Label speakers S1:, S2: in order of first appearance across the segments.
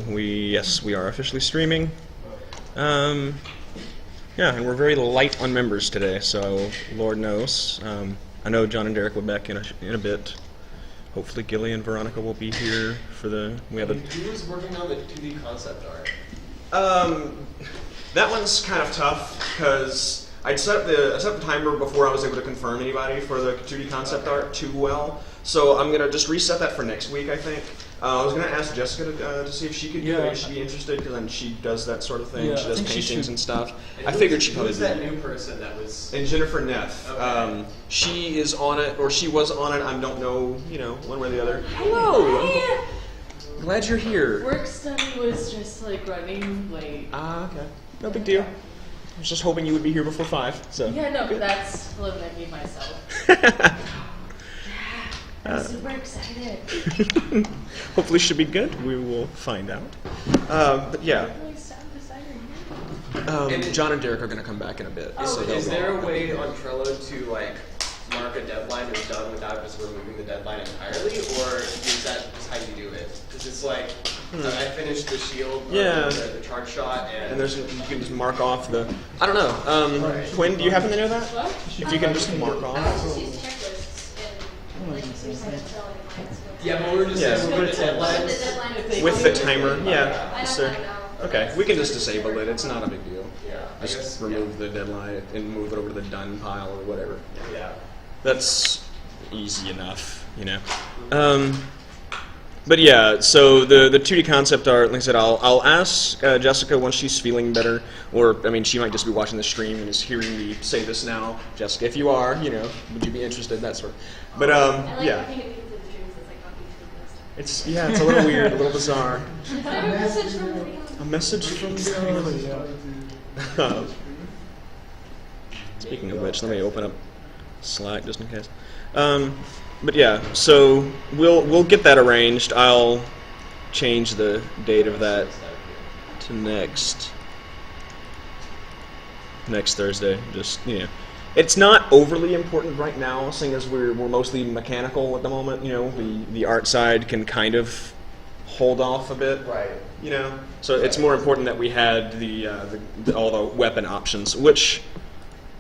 S1: Yes, we are officially streaming. Yeah, and we're very light on members today, so Lord knows. I know John and Derek will be back in a bit. Hopefully Gilly and Veronica will be here for the...
S2: Who was working on the 2D concept art?
S1: That one's kind of tough, because I set up the timer before I was able to confirm anybody for the 2D concept art too well. So I'm going to just reset that for next week, I think. I was going to ask Jessica to see if she could do it, if she'd be interested, because then she does that sort of thing.
S3: Yeah,
S1: she does paintings and stuff.
S2: And
S1: I figured she'd probably
S2: who's
S1: do
S2: that
S1: it.
S2: new person that was...
S1: And Jennifer Neff.
S2: Okay.
S1: She is on it, or she was on it. I don't know, one way or the other. Hello! I'm glad you're here.
S4: Work study was just like running late.
S1: Okay. No big deal. I was just hoping you would be here before 5. So.
S4: Yeah, no, but that's limiting myself. I'm super excited.
S1: Hopefully it should be good. We will find out. But yeah, John and Derek are going to come back in a bit. So
S2: Is there a way on Trello to mark a deadline and done without just removing the deadline entirely, or is that just how you do it? Because it's like I finished the shield, the charge shot, and
S1: there's you can just mark off the. I don't know. Quinn, do you happen to know that?
S4: What?
S1: If you can just mark off.
S2: yeah, but we're just saying with the deadlines.
S1: With the timer, yeah. Sir. Okay, we can just disable it. It's not a big deal.
S2: Yeah, I
S1: Just
S2: guess,
S1: remove the deadline and move it over to the done pile or whatever.
S2: Yeah.
S1: That's easy enough, But yeah, so the 2D concept art, like I said, I'll ask Jessica once she's feeling better, or she might just be watching the stream and is hearing me say this now. Jessica, if you are, would you be interested? That sort of. But yeah. It's a little weird, a little bizarre. A message from God. Speaking of which, let me open up Slack just in case. But yeah, so we'll get that arranged. I'll change the date of that to next Thursday. Just it's not overly important right now, seeing as we're mostly mechanical at the moment. The art side can kind of hold off a bit.
S2: Right.
S1: So it's more important that we had all the weapon options, which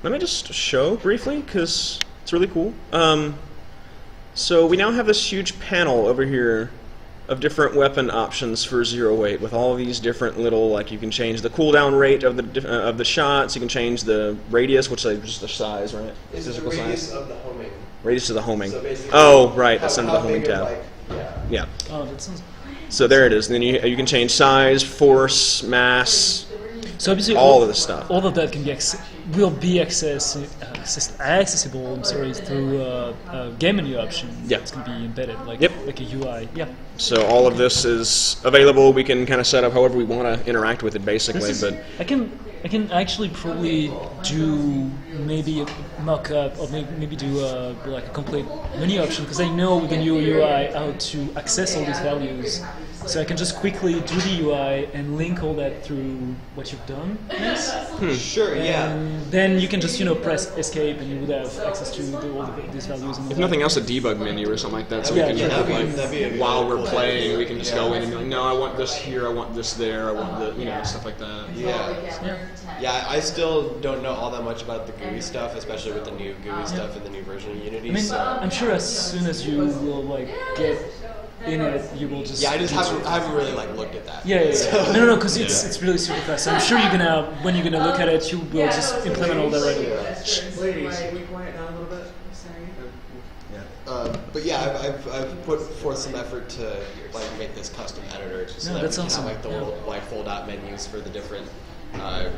S1: let me just show briefly because it's really cool. So we now have this huge panel over here of different weapon options for 0-8 with all of these different little, you can change the cooldown rate of the shots, you can change the radius, which is just the size, right?
S2: Is
S1: Physical
S2: the radius
S1: size.
S2: of the homing.
S1: Radius of the homing.
S2: So basically,
S1: oh, right, that's under the homing
S2: big of,
S1: tab. Yeah.
S3: Oh, that sounds...
S1: So there it is. And then you can change size, force, mass,
S3: So obviously
S1: all of this stuff.
S3: All of that can be will be accessible. Through a game menu option.
S1: Yeah.
S3: It's going to be embedded, like a UI. Yeah.
S1: So all of this is available. We can kind of set up however we want to interact with it, basically. But
S3: I can actually probably do maybe a mock-up or maybe do a complete menu option because I know with the new UI how to access all these values. So I can just quickly do the UI and link all that through what you've done.
S2: Sure,
S3: and then you can just press escape and you would have access to all these values.
S1: if nothing else, a debug menu or something like that. So we can while we're playing, we can just go in and be like, no, I want this here, I want this there, I want the stuff like that.
S2: Yeah, I still don't know all that much about the GUI stuff, especially with the new GUI stuff and the new version of Unity.
S3: I'm sure as soon as you will get in it, you will just...
S2: Yeah, I haven't really looked at that.
S3: Yeah. No, because it's really super fast. So I'm sure when you're gonna look at it, you will just implement all that right away.
S1: Ladies, can we quiet down a little bit? Sorry.
S2: But yeah, I've put forth some effort to make this custom editor, just so that
S3: that's
S2: we can
S3: awesome.
S2: have the little fold-out menus for the different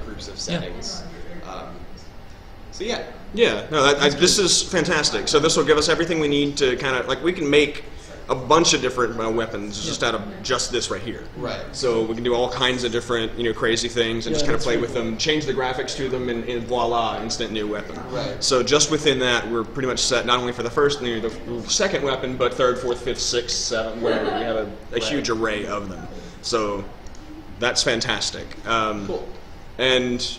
S2: groups of settings. So yeah.
S1: Yeah, no, this is fantastic. So this will give us everything we need to kind of, we can make a bunch of different weapons just out of just this right here.
S2: Right.
S1: So we can do all kinds of different, crazy things and just kind of play with them, change the graphics to them, and voila, instant new weapon.
S2: Right.
S1: So just within that, we're pretty much set not only for the first, the second weapon, but third, fourth, fifth, sixth, seventh, whatever. We have a huge array of them. So that's fantastic.
S2: Cool.
S1: And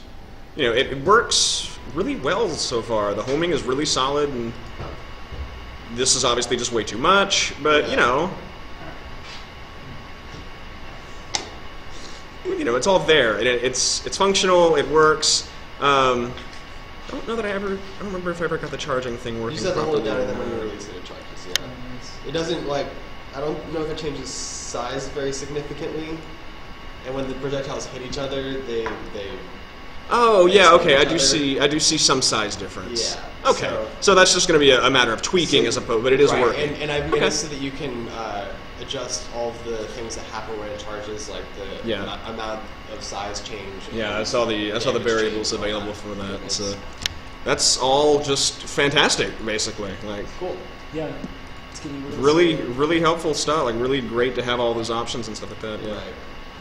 S1: it works really well so far. The homing is really solid, and this is obviously just way too much, but you know, it's all there, and it's functional. It works. I don't know that I don't remember if I ever got the charging thing working.
S2: You just have to hold it down and then
S1: properly.
S2: when you release it, it charges, yeah. It doesn't, like, I don't know if it changes size very significantly. And when the projectiles hit each other, they
S1: Oh yeah, okay. I do
S2: Other-
S1: see some size difference.
S2: Yeah,
S1: Okay, so that's just going to be a matter of tweaking as opposed, but it is
S2: right,
S1: working.
S2: And I've made
S1: Okay.
S2: it so that you can adjust all of the things that happen when it charges, like the
S1: Yeah.
S2: amount of size change. and
S1: Yeah, I saw the
S2: damage
S1: variables
S2: change, all
S1: available
S2: that
S1: for that.
S2: goodness.
S1: So that's all just fantastic, basically. Like
S2: Cool.
S3: Yeah, it's getting
S1: really helpful stuff. Like really great to have all those options and stuff like that. Yeah.
S2: Right.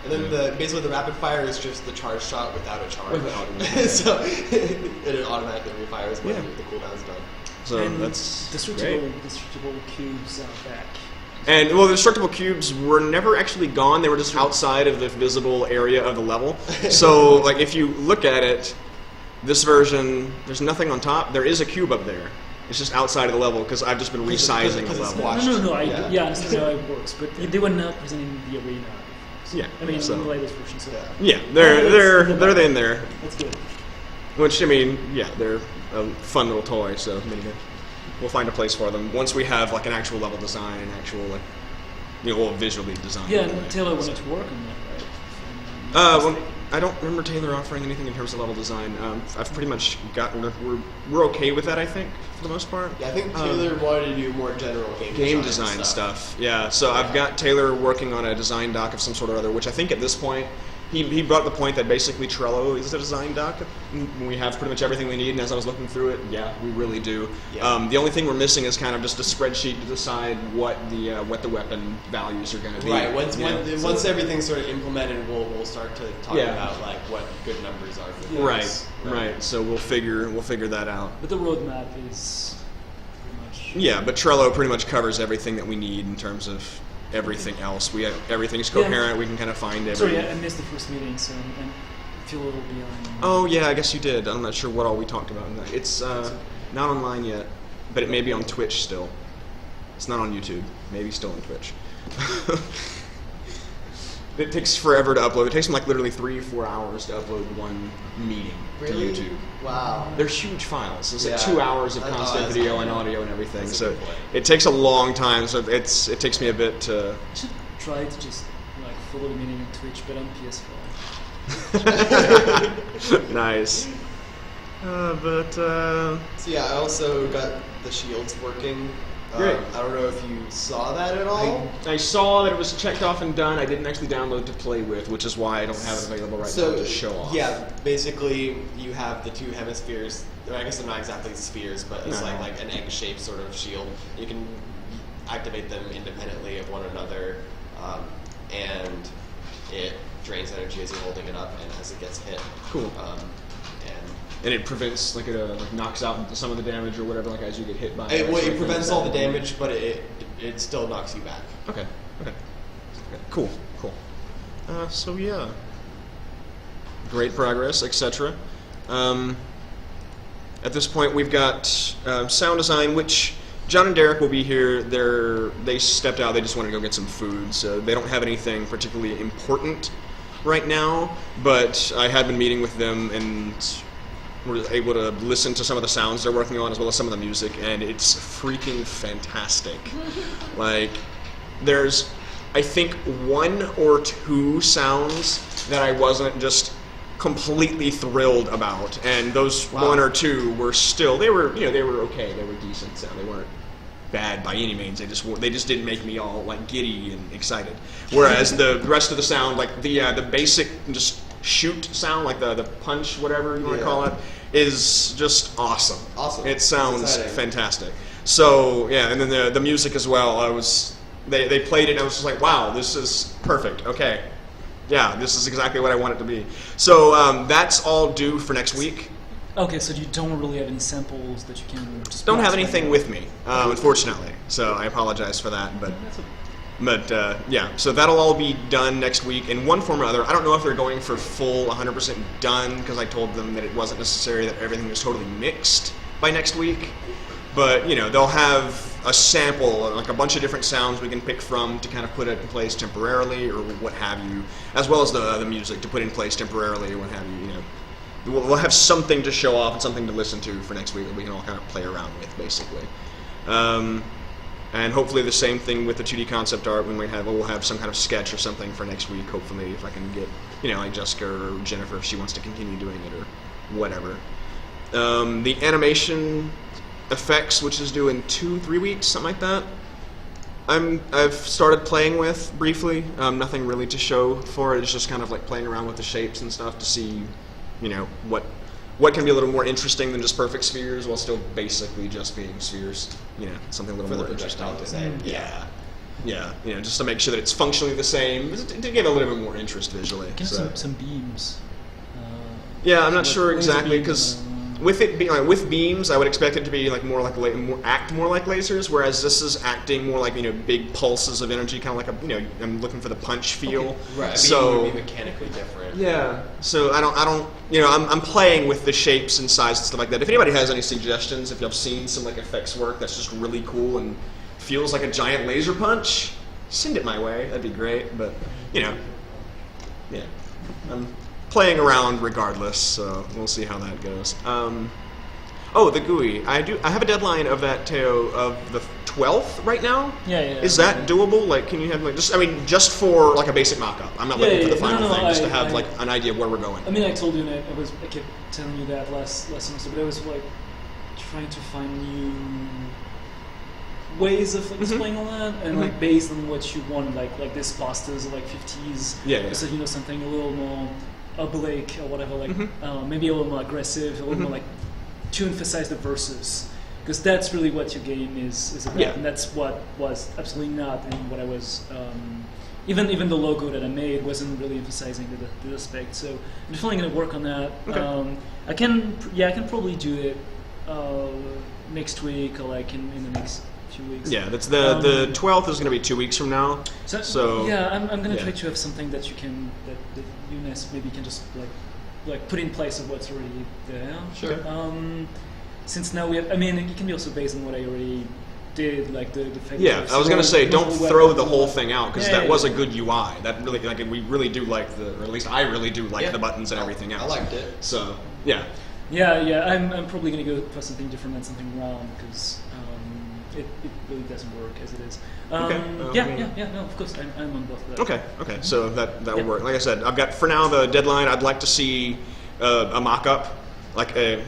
S2: And then basically the rapid fire is just the charge shot without a charge.
S1: Without it.
S2: So and it automatically refires when
S1: Yeah.
S2: the cooldown's done.
S1: So
S3: and
S1: that's
S3: destructible
S1: great.
S3: cubes are back.
S1: And well, the destructible cubes were never actually gone. They were just outside of the visible area of the level. So, like, if you look at it, this version, there's nothing on top. There is a cube up there. It's just outside of the level because I've just been resizing the
S2: because it's
S1: level.
S2: washed.
S3: No, I
S2: Yeah.
S3: understand how it works, but they were not present in the arena.
S1: Yeah,
S3: I mean,
S1: so-
S3: in the latest version, so
S1: Yeah, they're in there.
S3: that's good.
S1: Which I mean, yeah, they're a fun little toy. So maybe we'll find a place for them once we have like an actual level design, an actual like, you know, well, visually designed.
S3: Yeah,
S1: anyway.
S3: and Taylor wanted to work on that, right?
S1: Well, I don't remember Taylor offering anything in terms of level design. I've pretty much gotten. We're okay with that, I think, for the most part.
S2: Yeah, I think Taylor wanted to do more general
S1: Game design stuff. Yeah, so I've got Taylor working on a design doc of some sort or other, which I think at this point, he brought the point that basically Trello is a design doc. We have pretty much everything we need, and as I was looking through it, yeah, we really do.
S2: Yeah.
S1: The only thing we're missing is kind of just a spreadsheet to decide what the weapon values are going to be.
S2: Right. Once
S1: you know, so-
S2: once everything's sort of implemented, we'll start to talk
S1: Yeah.
S2: about like what good numbers are for things.
S1: Right. So we'll figure that out.
S3: But the roadmap is pretty much.
S1: Yeah, but Trello pretty much covers everything that we need in terms of everything else. Everything's
S3: Yeah.
S1: coherent. We can kind of find every.
S3: Sorry, I missed the first meeting, so I feel a little behind.
S1: Oh yeah, I guess you did. I'm not sure what all we talked about in that. It's not online yet, but it may be on Twitch still. It's not on YouTube. Maybe still on Twitch. It takes forever to upload. It takes them like literally 3 or 4 hours to upload one meeting
S2: Really?
S1: to YouTube.
S2: Wow.
S1: They're huge files. It's like
S2: Yeah.
S1: 2 hours of
S2: Oh,
S1: constant
S2: that's
S1: video
S2: good.
S1: and audio and everything.
S2: That's a
S1: So
S2: good point.
S1: it takes a long time. So it takes me a bit to.
S3: I should try to just like follow the meeting on Twitch, but on PS4.
S1: Nice.
S2: So yeah, I also got the shields working.
S1: Great.
S2: I don't know if you saw that at all.
S1: I saw that it was checked off and done. I didn't actually download to play with, which is why I don't have it available right now to show off.
S2: Yeah, basically you have the two hemispheres. Or I guess they're not exactly spheres, but it's
S1: No.
S2: like an egg-shaped sort of shield. You can activate them independently of one another, and it drains energy as you're holding it up and as it gets hit.
S1: Cool.
S2: And
S1: And it prevents, like, like knocks out some of the damage or whatever, like as you get hit by it.
S2: it prevents all the damage, but it still knocks you back.
S1: Okay. Cool. So yeah. Great progress, etc. At this point, we've got sound design, which John and Derek will be here. They stepped out. They just want to go get some food, so they don't have anything particularly important right now. But I had been meeting with them, and we're able to listen to some of the sounds they're working on, as well as some of the music, and it's freaking fantastic. Like, there's, I think, 1 or 2 sounds that I wasn't just completely thrilled about, and those
S2: Wow.
S1: 1 or 2 were still, they were okay, they were decent sound, they weren't bad by any means, they just didn't make me all like giddy and excited. Whereas the rest of the sound, like the basic just shoot sound, like the punch, whatever you want to
S2: Yeah.
S1: call it, is just awesome.
S2: Awesome.
S1: It sounds
S2: That's exciting.
S1: fantastic. So yeah, and then the music as well. They played it, and I was just like, wow, this is perfect. Okay, yeah, this is exactly what I want it to be. So that's all due for next week.
S3: Okay, so you don't really have any samples that you can just
S1: Don't have
S3: blast right
S1: anything
S3: now.
S1: with me, unfortunately. So I apologize for that, but.
S3: That's okay.
S1: But yeah, so that'll all be done next week in one form or other. I don't know if they're going for full 100% done, because I told them that it wasn't necessary that everything was totally mixed by next week. But, you know, they'll have a sample, like a bunch of different sounds we can pick from to kind of put it in place temporarily, or what have you, as well as the music to put in place temporarily, or what have you. You know, we'll have something to show off and something to listen to for next week that we can all kind of play around with, basically. And hopefully the same thing with the 2D concept art. We'll have some kind of sketch or something for next week. Hopefully, if I can get, you know, like Jessica or Jennifer, if she wants to continue doing it or whatever. The animation effects, which is due in 2-3 weeks, something like that. I've started playing with briefly. Nothing really to show for it. It's just kind of like playing around with the shapes and stuff to see, you know, what can be a little more interesting than just perfect spheres while still basically just being spheres. You know, something a little more interesting. Yeah. Yeah, you know, just to make sure that it's functionally the same, to get a little bit more interest visually.
S3: Can have some beams.
S1: Yeah, I'm not sure
S3: laser
S1: exactly
S3: beams,
S1: because with it being with beams, I would expect it to be like more like act more like lasers, whereas this is acting more like, you know, big pulses of energy, kind of like a, you know, I'm looking for the punch feel.
S2: Right.
S1: So
S2: Beam would be mechanically different.
S1: yeah. So I don't, you know, I'm playing with the shapes and size and stuff like that. If anybody has any suggestions, if you've seen some like effects work that's just really cool and feels like a giant laser punch, send it my way. That'd be great. But you know, yeah, I'm playing around regardless. So we'll see how that goes. Oh, the GUI. I have a deadline of that, Teo, of the 12th right now.
S3: Yeah.
S1: Is that doable? Like, can you have like just for like a basic mock-up? I'm not looking for the final thing, just to have like an idea of where we're going.
S3: I mean, I told you, and I kept telling you that last semester, but I was like trying to find new ways of like, explaining all that, and like based on what you want, like this pastas like 50s.
S1: Yeah.
S3: So, you know, something a little more oblique or whatever, like maybe a little more aggressive, a little more like to emphasize the verses, because that's really what your game is about, and that's what was absolutely not in what I was. Even the logo that I made wasn't really emphasizing the aspect. So I'm definitely going to work on that.
S1: Okay.
S3: I can probably do it next week or like in the next few weeks.
S1: Yeah, that's the 12th is going to be 2 weeks from now. So
S3: yeah, I'm going to try to have something that you can that you maybe can just like put in place of what's already there.
S2: Sure.
S3: Since now we have, I mean, it can be also based on what I already did, like the fact.
S1: yeah,
S3: that
S1: I was going to say, don't
S3: multiple
S1: throw
S3: weapons
S1: the
S3: and
S1: whole
S3: all.
S1: thing out, because
S3: Yeah,
S1: that
S3: yeah,
S1: was a
S3: yeah.
S1: good UI. That really, like, we really do like or at least I really do like the buttons and everything else.
S2: I liked it.
S1: So yeah.
S3: Yeah, I'm probably going to go for something different than something round, because it really doesn't work as it is.
S1: Okay.
S3: No, of course, I'm on both of that.
S1: Okay. So that will work. Like I said, I've got for now the deadline. I'd like to see a mock-up, like a.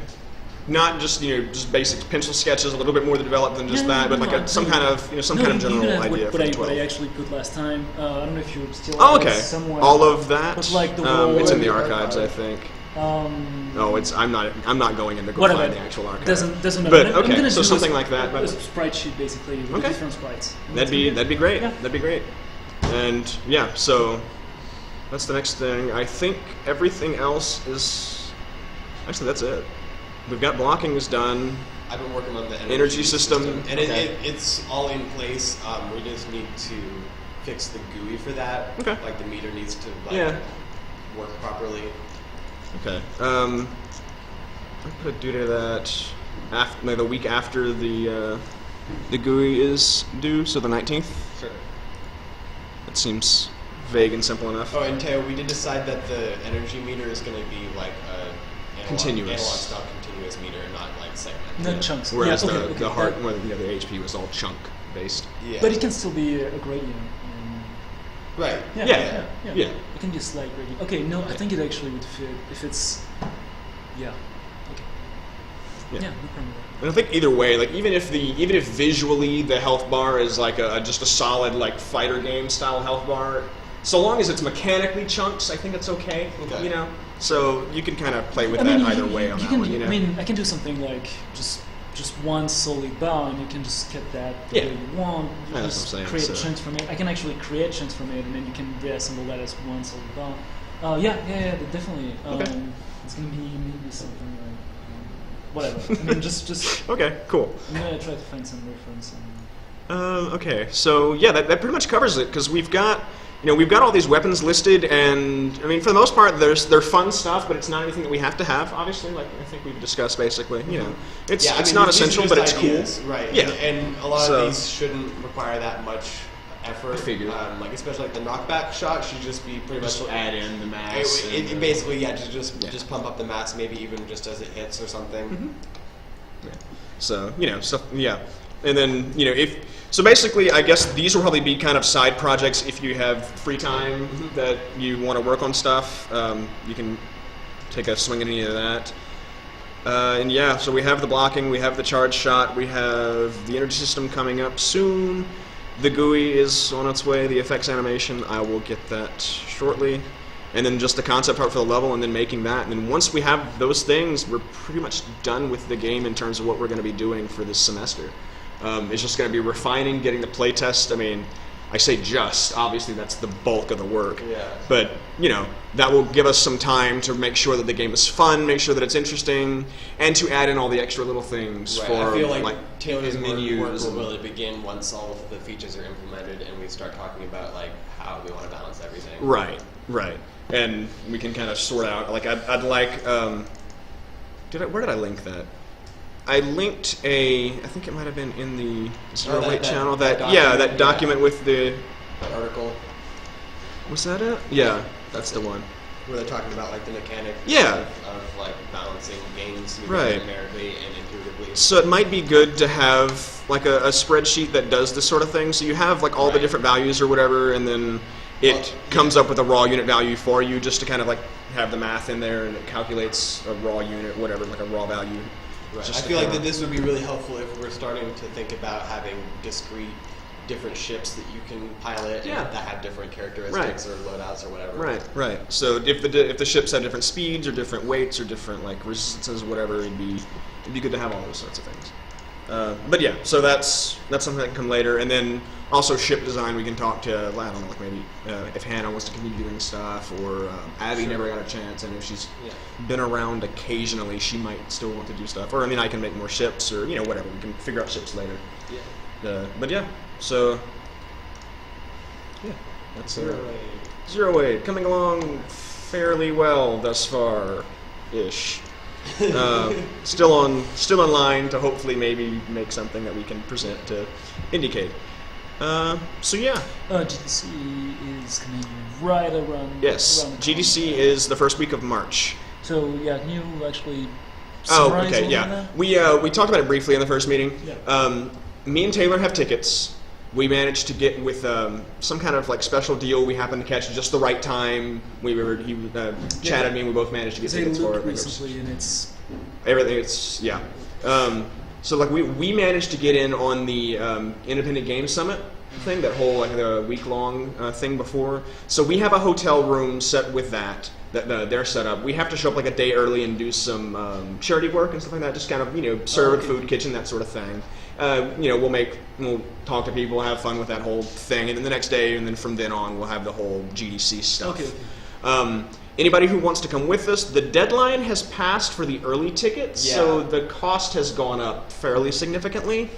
S1: Not just just basic pencil sketches, a little bit more developed than just that, but like some kind of general idea for the 12.
S3: What I actually put last time. I don't know if you still.
S1: Oh,
S3: have it
S1: okay.
S3: somewhere.
S1: All of that.
S3: But like the wall
S1: it's in the
S3: and
S1: archives, I think.
S3: No,
S1: it's. I'm not going in to go
S3: whatever.
S1: find the actual archive.
S3: Doesn't matter.
S1: But
S3: I'm
S1: okay,
S3: gonna
S1: so
S3: do
S1: something
S3: a,
S1: like that.
S3: A
S1: But
S3: sprite sheet basically with
S1: Okay.
S3: different sprites.
S1: that'd be great.
S3: Yeah.
S1: That'd be great. And yeah, so that's the next thing. I think everything else is. Actually, that's it. We've got blocking is done.
S2: I've been working on the
S1: Energy system.
S2: and
S1: Okay.
S2: it's all in place. We just need to fix the GUI for that.
S1: Okay.
S2: Like the meter needs to work properly.
S1: Okay. I put a due to that the week after the GUI is due, so the 19th.
S2: Sure.
S1: That seems vague and simple enough.
S2: Oh, and Teo, we did decide that the energy meter is going to be like a
S1: Continuous.
S2: analog style continuous meter, not like segmented.
S3: Not chunks.
S1: Whereas
S3: yeah, okay,
S1: the heart,
S3: that-
S1: well, the HP was all chunk based.
S2: Yeah.
S3: But it can still be a gradient.
S2: Right.
S1: Yeah.
S3: It can be a slight gradient. Okay, no, I think it actually would fit if it's. Yeah. Okay.
S1: Yeah.
S3: Yeah, no problem.
S1: And I think either way, like even if visually the health bar is like just a solid like fighter game style health bar, so long as it's mechanically chunks, I think it's okay.
S2: Okay.
S1: You know, so you can kind of play with
S3: I
S1: that
S3: mean,
S1: either way on
S3: you
S1: that
S3: can,
S1: one. You know.
S3: I mean, I can do something like just one solid bar, and you can just get that the
S1: Yeah.
S3: way you want. You
S1: Yeah, that's
S3: just
S1: what I'm saying,
S3: create
S1: so-
S3: chunks from it. I can actually create chunks from it, and then you can reassemble that as one solid bar. Definitely.
S1: Okay.
S3: It's gonna be maybe something like whatever. I mean, just
S1: Okay, cool.
S3: I'm gonna try to find some reference. And,
S1: Okay, so yeah, that pretty much covers it because we've got we've got all these weapons listed, and I mean, for the most part, they're fun stuff, but it's not anything that we have to have. Obviously, like I think we've discussed, basically, it's
S5: Yeah, I
S1: it's
S5: mean,
S1: not
S5: these are
S1: essential,
S5: just
S1: but it's
S5: ideas,
S1: cool.
S5: right?
S1: Yeah.
S5: and a lot
S1: So-
S5: of these shouldn't require that much effort.
S1: I figured.
S5: Like especially like the knockback shot should just be pretty
S1: Just
S5: much
S1: add in the mass.
S5: It basically, yeah, just
S1: Yeah.
S5: pump up the mass, maybe even just as it hits or something.
S1: So, stuff, yeah. And then, so basically, I guess these will probably be kind of side projects if you have free time that you want to work on stuff. You can take a swing at any of that. And yeah, so we have the blocking, we have the charge shot, we have the energy system coming up soon. The GUI is on its way, the effects animation, I will get that shortly. And then just the concept art for the level, and then making that. And then once we have those things, we're pretty much done with the game in terms of what we're going to be doing for this semester. It's just going to be refining, getting the playtest. I mean, I say just, obviously that's the bulk of the work.
S5: Yeah.
S1: But, that will give us some time to make sure that the game is fun, make sure that it's interesting, and to add in all the extra little things
S5: Right.
S1: for
S5: I feel like Taylor's
S1: menus
S5: work will
S1: and-
S5: really begin once all of the features are implemented and we start talking about like how we want to balance everything.
S1: Right. And we can kind of sort out, like, I'd like, where did I link that? I linked I think it might have been in the Zero
S5: that-
S1: Weight
S5: that-
S1: channel,
S5: that
S1: that
S5: document,
S1: document with the,
S5: That article
S1: was that it? Yeah, that's the one.
S5: where they're talking about like the mechanics
S1: Yeah.
S5: of like balancing games
S1: Right.
S5: numerically and intuitively.
S1: So it might be good to have like a spreadsheet that does this sort of thing. So you have like all the
S5: Right.
S1: different values or whatever, and then it
S5: Well,
S1: comes up with a raw unit value for you, just to kind of like have the math in there, and it calculates a raw unit, whatever, like a raw value.
S5: Right.
S1: Just
S5: I
S1: to
S5: feel like
S1: kinda-
S5: that this would be really helpful if we're starting to think about having discrete different ships that you can pilot
S1: Yeah.
S5: and that have different characteristics or loadouts or whatever.
S1: Right. So if the ships have different speeds or different weights or different like resistances, whatever, it'd be good to have all those sorts of things. But yeah, so that's something that can come later, and then also ship design. We can talk to I don't know, like maybe if Hannah wants to continue doing stuff, or Abby never got a chance. I know she's been around occasionally. She might still want to do stuff, or I mean, I can make more ships, or whatever. We can figure out ships later.
S5: Yeah.
S1: But yeah, so yeah, that's Zero Weight coming along fairly well thus far, ish. Still in line to hopefully maybe make something that we can present to Indiecade. So yeah,
S3: GDC is coming right around.
S1: yes,
S3: around the
S1: GDC
S3: corner.
S1: is the first week of March.
S3: So yeah, can you actually
S1: Oh,
S3: summarize
S1: okay,
S3: all
S1: yeah.
S3: of that?
S1: We talked about it briefly in the first meeting.
S3: Yeah.
S1: Me and Taylor have tickets. We managed to get with some kind of like special deal. We happened to catch just the right time. He chatted me, and we both managed to get
S3: They
S1: tickets for
S3: looked
S1: it.
S3: recently, and it's
S1: Everything, it's yeah. So like we managed to get in on the Independent Game Summit thing, that whole like the week long thing before. So we have a hotel room set with that they're set up. We have to show up like a day early and do some charity work and stuff like that. Just kind of serve at food kitchen, that sort of thing. We'll talk to people, have fun with that whole thing, and then the next day, and then from then on, we'll have the whole GDC stuff.
S3: Okay.
S1: Anybody who wants to come with us, the deadline has passed for the early tickets, so
S5: Yeah.
S1: the cost has gone up fairly significantly.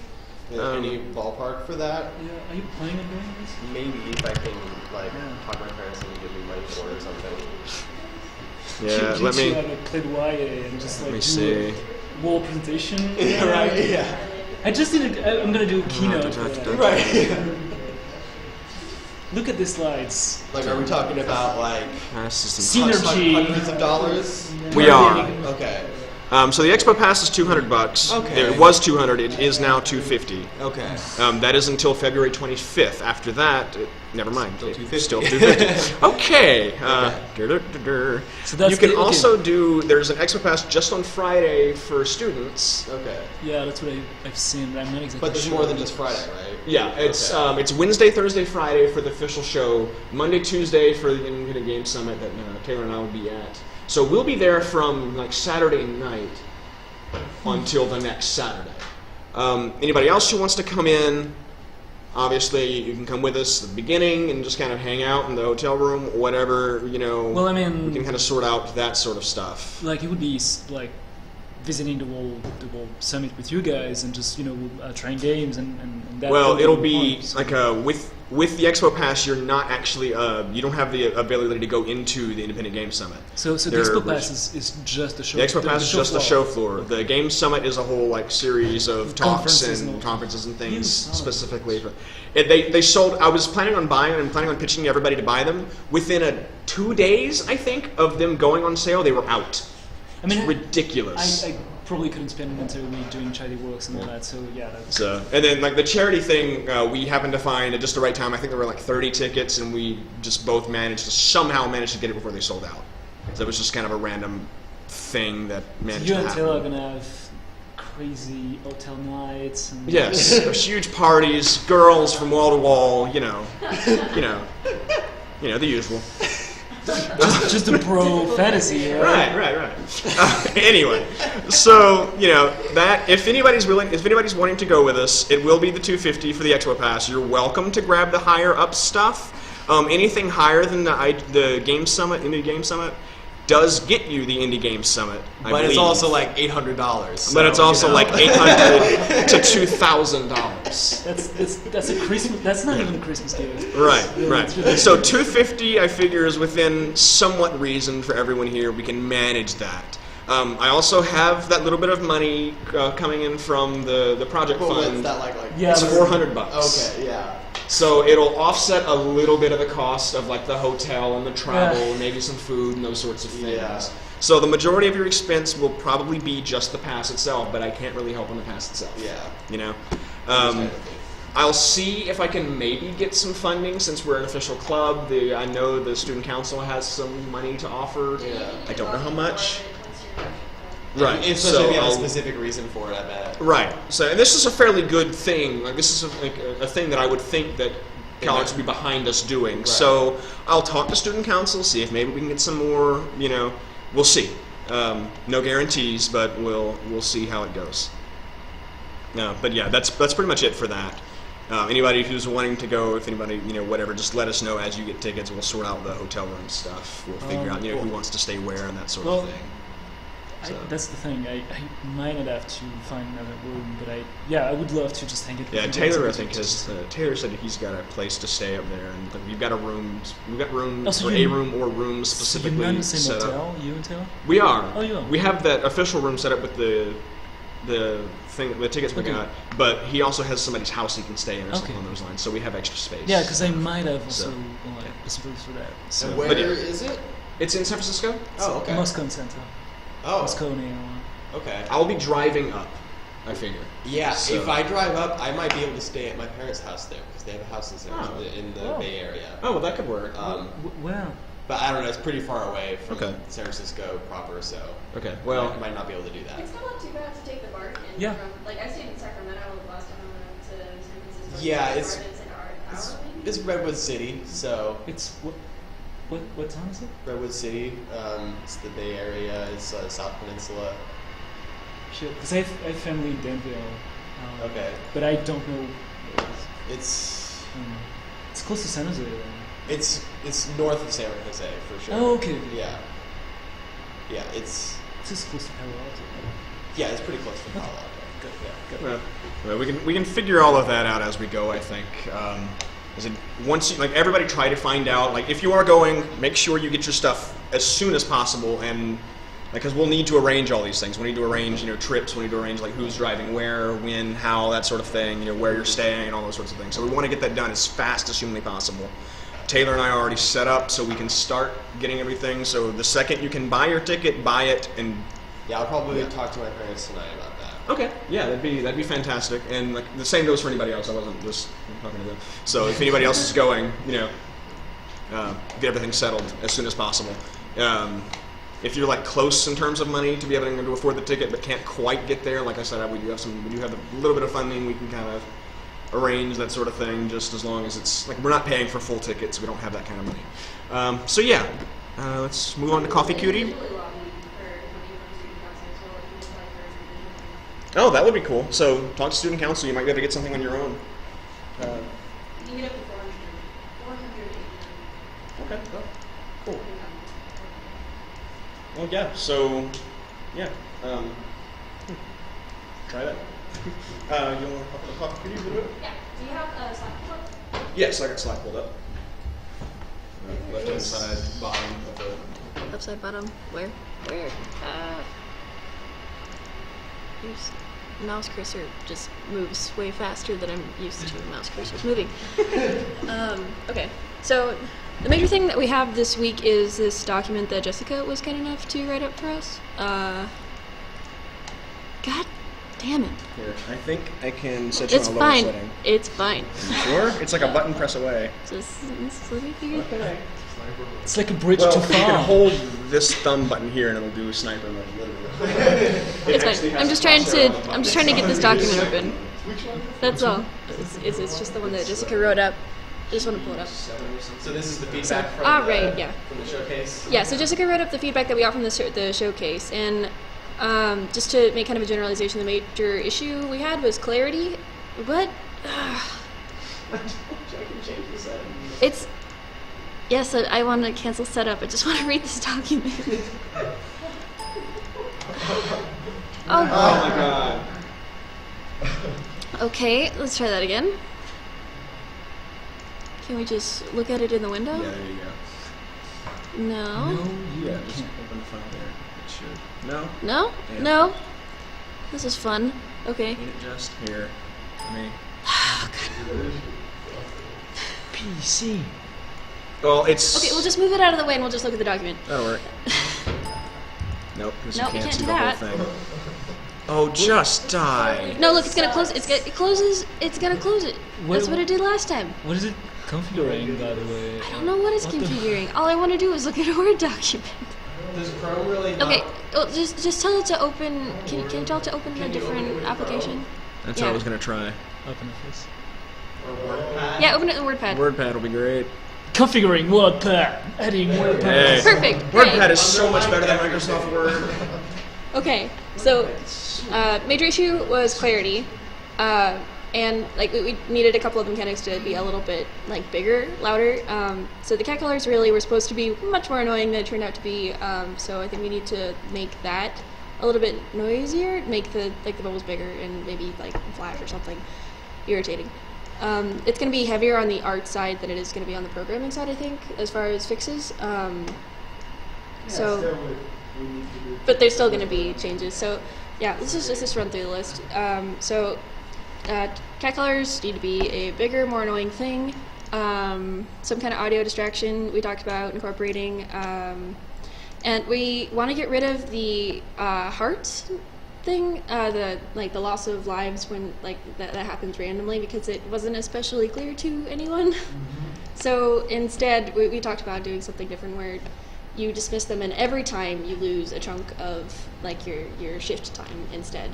S5: Any ballpark for that?
S3: yeah. Are you planning on doing this?
S5: Maybe if I can like
S3: Yeah.
S5: talk to my parents and give me money for it or something.
S1: Yeah,
S3: Should
S1: let
S3: you
S1: me
S3: have a played YA and just like
S1: me
S3: do
S1: see.
S3: a wall presentation?
S5: Right. Yeah.
S3: I just need to. I'm gonna do a keynote. for that.
S5: Right.
S3: Look at the slides.
S5: Like, are we talking about like
S3: Synergy.
S5: hundreds of dollars?
S1: We are.
S5: Okay.
S1: So the Expo Pass is $200.
S5: Okay.
S1: It was $200. It is now $250.
S5: Okay.
S1: That is until February 25th. After that, never mind.
S5: Still
S1: It's
S5: $250.
S1: Still $250. Okay.
S3: So that's
S1: you can
S3: the- okay.
S1: also do. There's an Expo Pass just on Friday for students.
S5: Okay.
S3: Yeah, that's what I've seen. But I'm not exactly
S5: But there's
S3: sure.
S5: more than just Friday, right?
S1: Yeah, it's
S5: Okay.
S1: it's Wednesday, Thursday, Friday for the official show. Monday, Tuesday for the Independent Game Summit that Taylor and I will be at. So we'll be there from like Saturday night until the next Saturday. Anybody else who wants to come in, obviously you can come with us at the beginning and just kind of hang out in the hotel room, or whatever.
S3: Well, I mean,
S1: we can kind of sort out that sort of stuff.
S3: like it would be like visiting the whole summit with you guys and just trying games and that.
S1: Well,
S3: will
S1: it'll
S3: fun.
S1: be
S3: So-
S1: like with the Expo Pass, you're not actually you don't have the ability to go into the Independent Game Summit.
S3: So the
S1: There-
S3: Expo Pass is just the show.
S1: The Expo Pass is just the show floor.
S3: Okay.
S1: The Game Summit is a whole like series of talks
S3: Conferences
S1: and
S3: and all.
S1: conferences and
S3: You
S1: things
S3: son of a-
S1: specifically. They sold. I was planning on buying and planning on pitching everybody to buy them. Within 2 days, I think, of them going on sale, they were out.
S3: I mean,
S1: It's ridiculous.
S3: I probably couldn't spend an entire week doing charity works and all that. So yeah, that's
S1: So, and then like the charity thing, we happened to find at just the right time. I think there were like 30 tickets, and we just both somehow managed to get it before they sold out. So it was just kind of a random thing that managed
S3: you
S1: to
S3: and
S1: happen.
S3: Taylor are gonna have crazy hotel nights. And
S1: Yes, there's huge parties, girls from wall to wall. You know, the usual.
S3: just a pro fantasy, right?
S1: Right. Anyway, so that if anybody's wanting to go with us, it will be the $250 for the Expo Pass. You're welcome to grab the higher up stuff. Anything higher than the Game Summit, Indie Game Summit, does get you the Indie Game Summit. I
S5: But it's
S1: believe.
S5: also like $800.
S1: But it's also like $800 to $2,000.
S3: That's a Christmas. That's not even a Christmas gift.
S1: Right.
S3: It's really-
S1: So $250, I figure, is within somewhat reason for everyone here. We can manage that. I also have that little bit of money coming in from the project
S5: Well, what's
S1: fund.
S5: that like?
S3: Yeah,
S1: It's
S3: but-
S1: $400.
S5: Okay, yeah.
S1: So it'll offset a little bit of the cost of like the hotel and the travel,
S3: Yeah.
S1: and maybe some food and those sorts of things.
S5: Yeah.
S1: So the majority of your expense will probably be just the pass itself, but I can't really help on the pass itself.
S5: Yeah.
S1: Um, I'll see if I can maybe get some funding since we're an official club. I know the student council has some money to offer.
S5: Yeah.
S1: I don't know how much.
S2: Right.
S1: Right.
S5: Especially
S1: so
S5: if you have a
S1: I'll-
S5: specific reason for it, I bet.
S1: Right. So and this is a fairly good thing. Like this is a thing that I would think that college would be behind us doing.
S5: Right.
S1: So I'll talk to student council, see if maybe we can get some more. We'll see. No guarantees, but we'll see how it goes. No, but yeah, that's pretty much it for that. Anybody who's wanting to go, if anybody, whatever, just let us know as you get tickets. We'll sort out the hotel room stuff. We'll figure out, who wants to stay where and that sort
S3: Well,
S1: of thing. So.
S3: That's the thing. I might not have to find another room, but I would love to just hang it.
S1: Yeah,
S3: with
S1: Taylor, I
S3: you
S1: think
S3: guys.
S1: Taylor said he's got a place to stay up there, and like, we've got rooms
S3: Oh, so
S1: or
S3: you-
S1: a room or rooms
S3: So
S1: specifically
S3: you're not in the same
S1: set up.
S3: hotel, you and Taylor?
S1: We are.
S3: Oh, you are.
S1: We have that official room set up with the thing, the tickets we
S3: Okay.
S1: got, but he also has somebody's house he can stay in or something
S3: Okay.
S1: along those lines, so we have extra space.
S3: Yeah, because I might have also
S1: So-
S3: possibilities for that. So
S5: And where
S1: but yeah.
S5: is it?
S1: It's in San Francisco.
S5: Oh, okay.
S3: Moscone Center,
S5: Oh,
S3: Moscone.
S5: okay.
S1: I'll be driving up, I figure.
S5: Yeah,
S1: So-
S5: if I drive up, I might be able to stay at my parents' house there because they have a house in the
S3: Oh.
S5: Bay Area.
S1: Oh, well, that could work.
S3: Wow.
S5: But I don't know; it's pretty far away from
S1: Okay.
S5: San Francisco proper, so
S1: Okay,
S5: I
S1: well,
S5: might not be able to do that.
S4: It's not too bad to take the BART in
S3: Yeah.
S4: from, like, I stayed in Sacramento last time I went to San Francisco.
S5: Yeah,
S4: The
S5: it's-
S4: BART is an hour
S5: It's,
S4: maybe?
S5: it's Redwood City, so
S3: It's what town is it?
S5: Redwood City. It's the Bay Area. It's South Peninsula.
S3: Shit, because I have family in Denville.
S5: Okay.
S3: But I don't know.
S5: It's
S3: It's close to San Jose.
S5: it's north of San Jose for sure.
S3: Oh, okay.
S5: Yeah. Yeah, it's
S3: It's just close to Palo Alto.
S5: yeah, it's pretty close to Palo Alto.
S3: Good.
S5: Yeah.
S3: Good.
S1: well, we can figure all of that out as we go. I think. Once you, like everybody, try to find out. Like if you are going, make sure you get your stuff as soon as possible, and because we'll need to arrange all these things. We need to arrange, trips. We need to arrange like who's driving where, when, how, that sort of thing. Where you're staying and all those sorts of things. So we want to get that done as fast as humanly possible. Taylor and I are already set up, so we can start getting everything. So the second you can buy your ticket, buy it, and
S5: Yeah, I'll probably talk to my parents tonight about that.
S1: okay, yeah, that'd be fantastic. And like the same goes for anybody else. I wasn't just talking to them. So if anybody else is going, get everything settled as soon as possible. If you're like close in terms of money to be able to afford the ticket, but can't quite get there, like I said, we do have a little bit of funding. We can kind of arrange that sort of thing, just as long as it's like we're not paying for full tickets. We don't have that kind of money. So yeah, let's move on to Coffee Cutie.
S4: Usually lobby for money from student council, so if you apply for a
S1: Oh, that would be cool. So talk to student council. You might be able to get something on your own.
S4: You can get up to 400,
S1: Okay. Cool. Well, yeah. So, yeah. Try that. You want to pop the video?
S4: Yeah. Do you have a Slack?
S1: Yes, I got Slack pulled up. Left hand side, bottom of the.
S6: Upside bottom. Where? Where? Here's mouse cursor just moves way faster than I'm used to mouse cursors moving. Okay, so the major thing that we have this week is this document that Jessica was kind enough to write up for us. God damn it.
S1: Here, I think I can set you
S6: It's
S1: on a lower
S6: fine.
S1: setting.
S6: It's fine.
S1: Sure? It's like a button press away.
S6: Just let me figure it out.
S3: It's like a bridge
S1: Well,
S3: too
S1: you can
S3: far.
S1: hold this thumb button here and it'll do sniper mode, literally.
S6: It's fine. I'm just trying to get this document open. That's all. It's just the one that Jessica wrote up. I just want to pull it up.
S2: So this is the feedback from,
S6: Right, yeah.
S2: from the showcase?
S6: Yeah, so Jessica wrote up the feedback that we got from the showcase, and just to make kind of a generalization, the major issue we had was clarity. What? It's... Yes, I want to cancel setup. I just want to read this document.
S1: Oh my god.
S6: Okay, let's try that again. Can we just look at it in the window?
S1: Yeah, there you go.
S6: No.
S1: Yeah, just open the file there. It should. No?
S6: No?
S1: Yeah.
S6: No? This is fun. Okay.
S1: Need it just here. For me.
S3: PC.
S1: Well, it's.
S6: Okay, we'll just move it out of the way and we'll just look at the document.
S1: That'll work. Nope, because
S6: Nope,
S1: you
S6: we
S1: can't
S6: can't
S1: see
S6: do
S1: the
S6: that.
S1: whole thing. Oh, just die.
S6: No, look, it's gonna close. It closes. It's gonna close it. That's what it did last time.
S3: What is it configuring, by the way?
S6: I don't know what it's
S3: What the-
S6: configuring. All I want to do is look at a Word document.
S2: Does Chrome really
S6: Okay, well, just tell it to open. Can you tell it to open a different application?
S1: That's
S6: Yeah.
S1: what I was gonna try.
S3: Open Office.
S6: Yeah, open it in WordPad.
S1: WordPad will be great.
S3: Configuring WordPad. Adding WordPad.
S1: Hey.
S6: Perfect.
S1: WordPad
S6: Great.
S1: is so much better than Microsoft Word.
S6: Okay, so major issue was clarity, and like we needed a couple of mechanics to be a little bit like bigger, louder. So the cat colors really were supposed to be much more annoying than it turned out to be. So I think we need to make that a little bit noisier, make the bubbles bigger, and maybe like flash or something irritating. It's going to be heavier on the art side than it is going to be on the programming side, I think, as far as fixes. But there's still going to be changes. So, yeah, let's just run through the list. Cat colors need to be a bigger, more annoying thing. Some kind of audio distraction we talked about incorporating. And we want to get rid of the hearts thing, the loss of lives when that happens randomly, because it wasn't especially clear to anyone. So instead, we talked about doing something different where you dismiss them, and every time you lose a chunk of your shift time instead.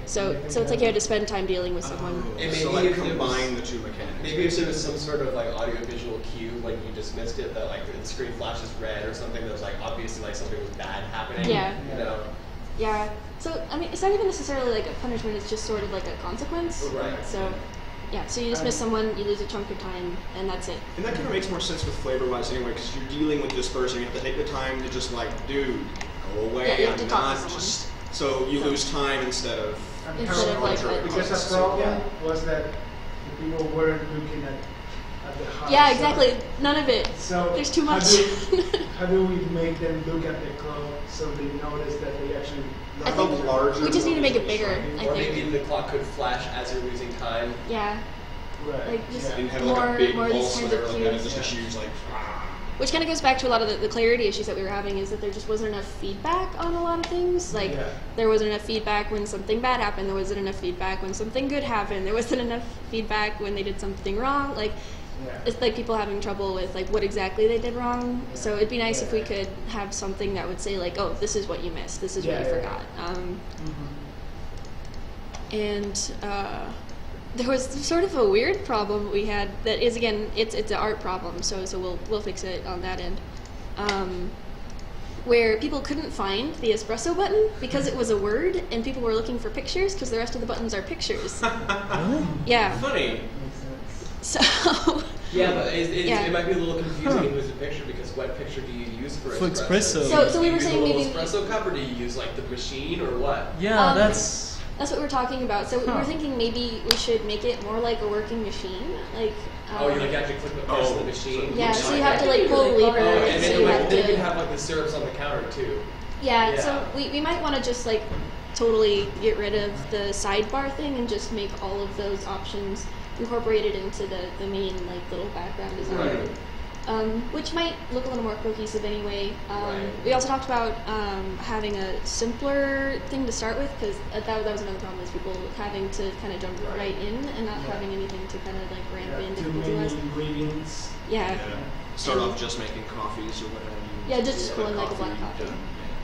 S6: So it's like you had to spend time dealing with someone.
S2: And maybe
S1: So, like,
S2: if it
S1: combine
S2: was-
S1: the two mechanics.
S2: Maybe if there was some sort of like audio-visual cue when you dismissed it, that like the screen flashes red or something that was like obviously like something was bad happening.
S6: Yeah.
S2: You know.
S6: Yeah. So I mean, it's not even necessarily like a punishment. It's just sort of like a consequence.
S2: Right.
S6: So yeah. So you dismiss someone, you lose a chunk of time, and that's it.
S1: And that kind of makes more sense with flavor-wise anyway, because you're dealing with this person. You have to take the time to just like, dude, go away.
S6: Yeah, you have to
S1: I'm
S6: talk to
S1: not
S6: someone.
S1: just. So you lose time instead of.
S6: Instead of like
S7: Because the problem was that the people weren't looking at the house.
S6: Yeah, exactly. None of it.
S7: So
S6: There's too
S7: how
S6: much.
S7: how do we make them look at the clock so they notice that they actually?
S6: I think
S1: larger
S6: we just need to make it bigger. I
S2: Or maybe
S6: think.
S2: the clock could flash as you're losing time.
S6: Yeah.
S7: Right.
S6: Like just
S7: yeah.
S1: And have
S6: more
S1: like a big
S6: more of these
S1: pulse
S6: kinds
S1: or
S6: of
S1: like that,
S6: cues.
S1: just a huge like.
S6: Which kind of goes back to a lot of the clarity issues that we were having, is that there just wasn't enough feedback on a lot of things. Like,
S7: Yeah.
S6: there wasn't enough feedback when something bad happened. There wasn't enough feedback when something good happened. There wasn't enough feedback when they did something wrong. Like,
S7: Yeah.
S6: it's like people having trouble with like what exactly they did wrong. So it'd be nice if we could have something that would say like, oh, this is what you missed. This is what you
S7: Yeah, yeah,
S6: forgot.
S7: Mm-hmm.
S6: And there was sort of a weird problem we had that is, again, it's an art problem, so we'll fix it on that end. Where people couldn't find the espresso button because it was a word, and people were looking for pictures because the rest of the buttons are pictures. Yeah.
S1: Funny.
S7: Makes sense.
S6: So
S2: Yeah, but
S6: Yeah.
S2: it might be a little confusing in the picture because what picture do you use for
S3: For
S2: espresso?
S3: espresso.
S6: So we
S2: Do
S6: were
S2: you
S6: saying
S2: use a little
S6: maybe-
S2: espresso cup, or do you use like the machine, or what?
S3: Yeah,
S6: Um,
S3: that's
S6: That's what we're talking about. So we were thinking maybe we should make it more like a working machine, like.
S2: Oh, you like have to click the press of the machine.
S6: Yeah, so you
S2: Okay.
S6: have to like pull the lever,
S2: Oh,
S6: and
S2: and
S6: so
S2: then,
S6: you
S2: like,
S6: have
S2: then you can
S6: to.
S2: have like the syrups on the counter too.
S6: Yeah,
S2: Yeah.
S6: so we might want to just like totally get rid of the sidebar thing and just make all of those options incorporated into the main like little background design.
S2: Right.
S6: Which might look a little more cohesive anyway.
S2: Right.
S6: We also talked about having a simpler thing to start with because that was another problem is people having to kind of jump right in and not having anything to kind of like ramp in
S7: Too
S6: difficulty
S7: many
S6: wise.
S7: ingredients.
S6: Yeah.
S1: Start off just making coffees or whatever.
S6: Yeah, just pulling like a black coffee.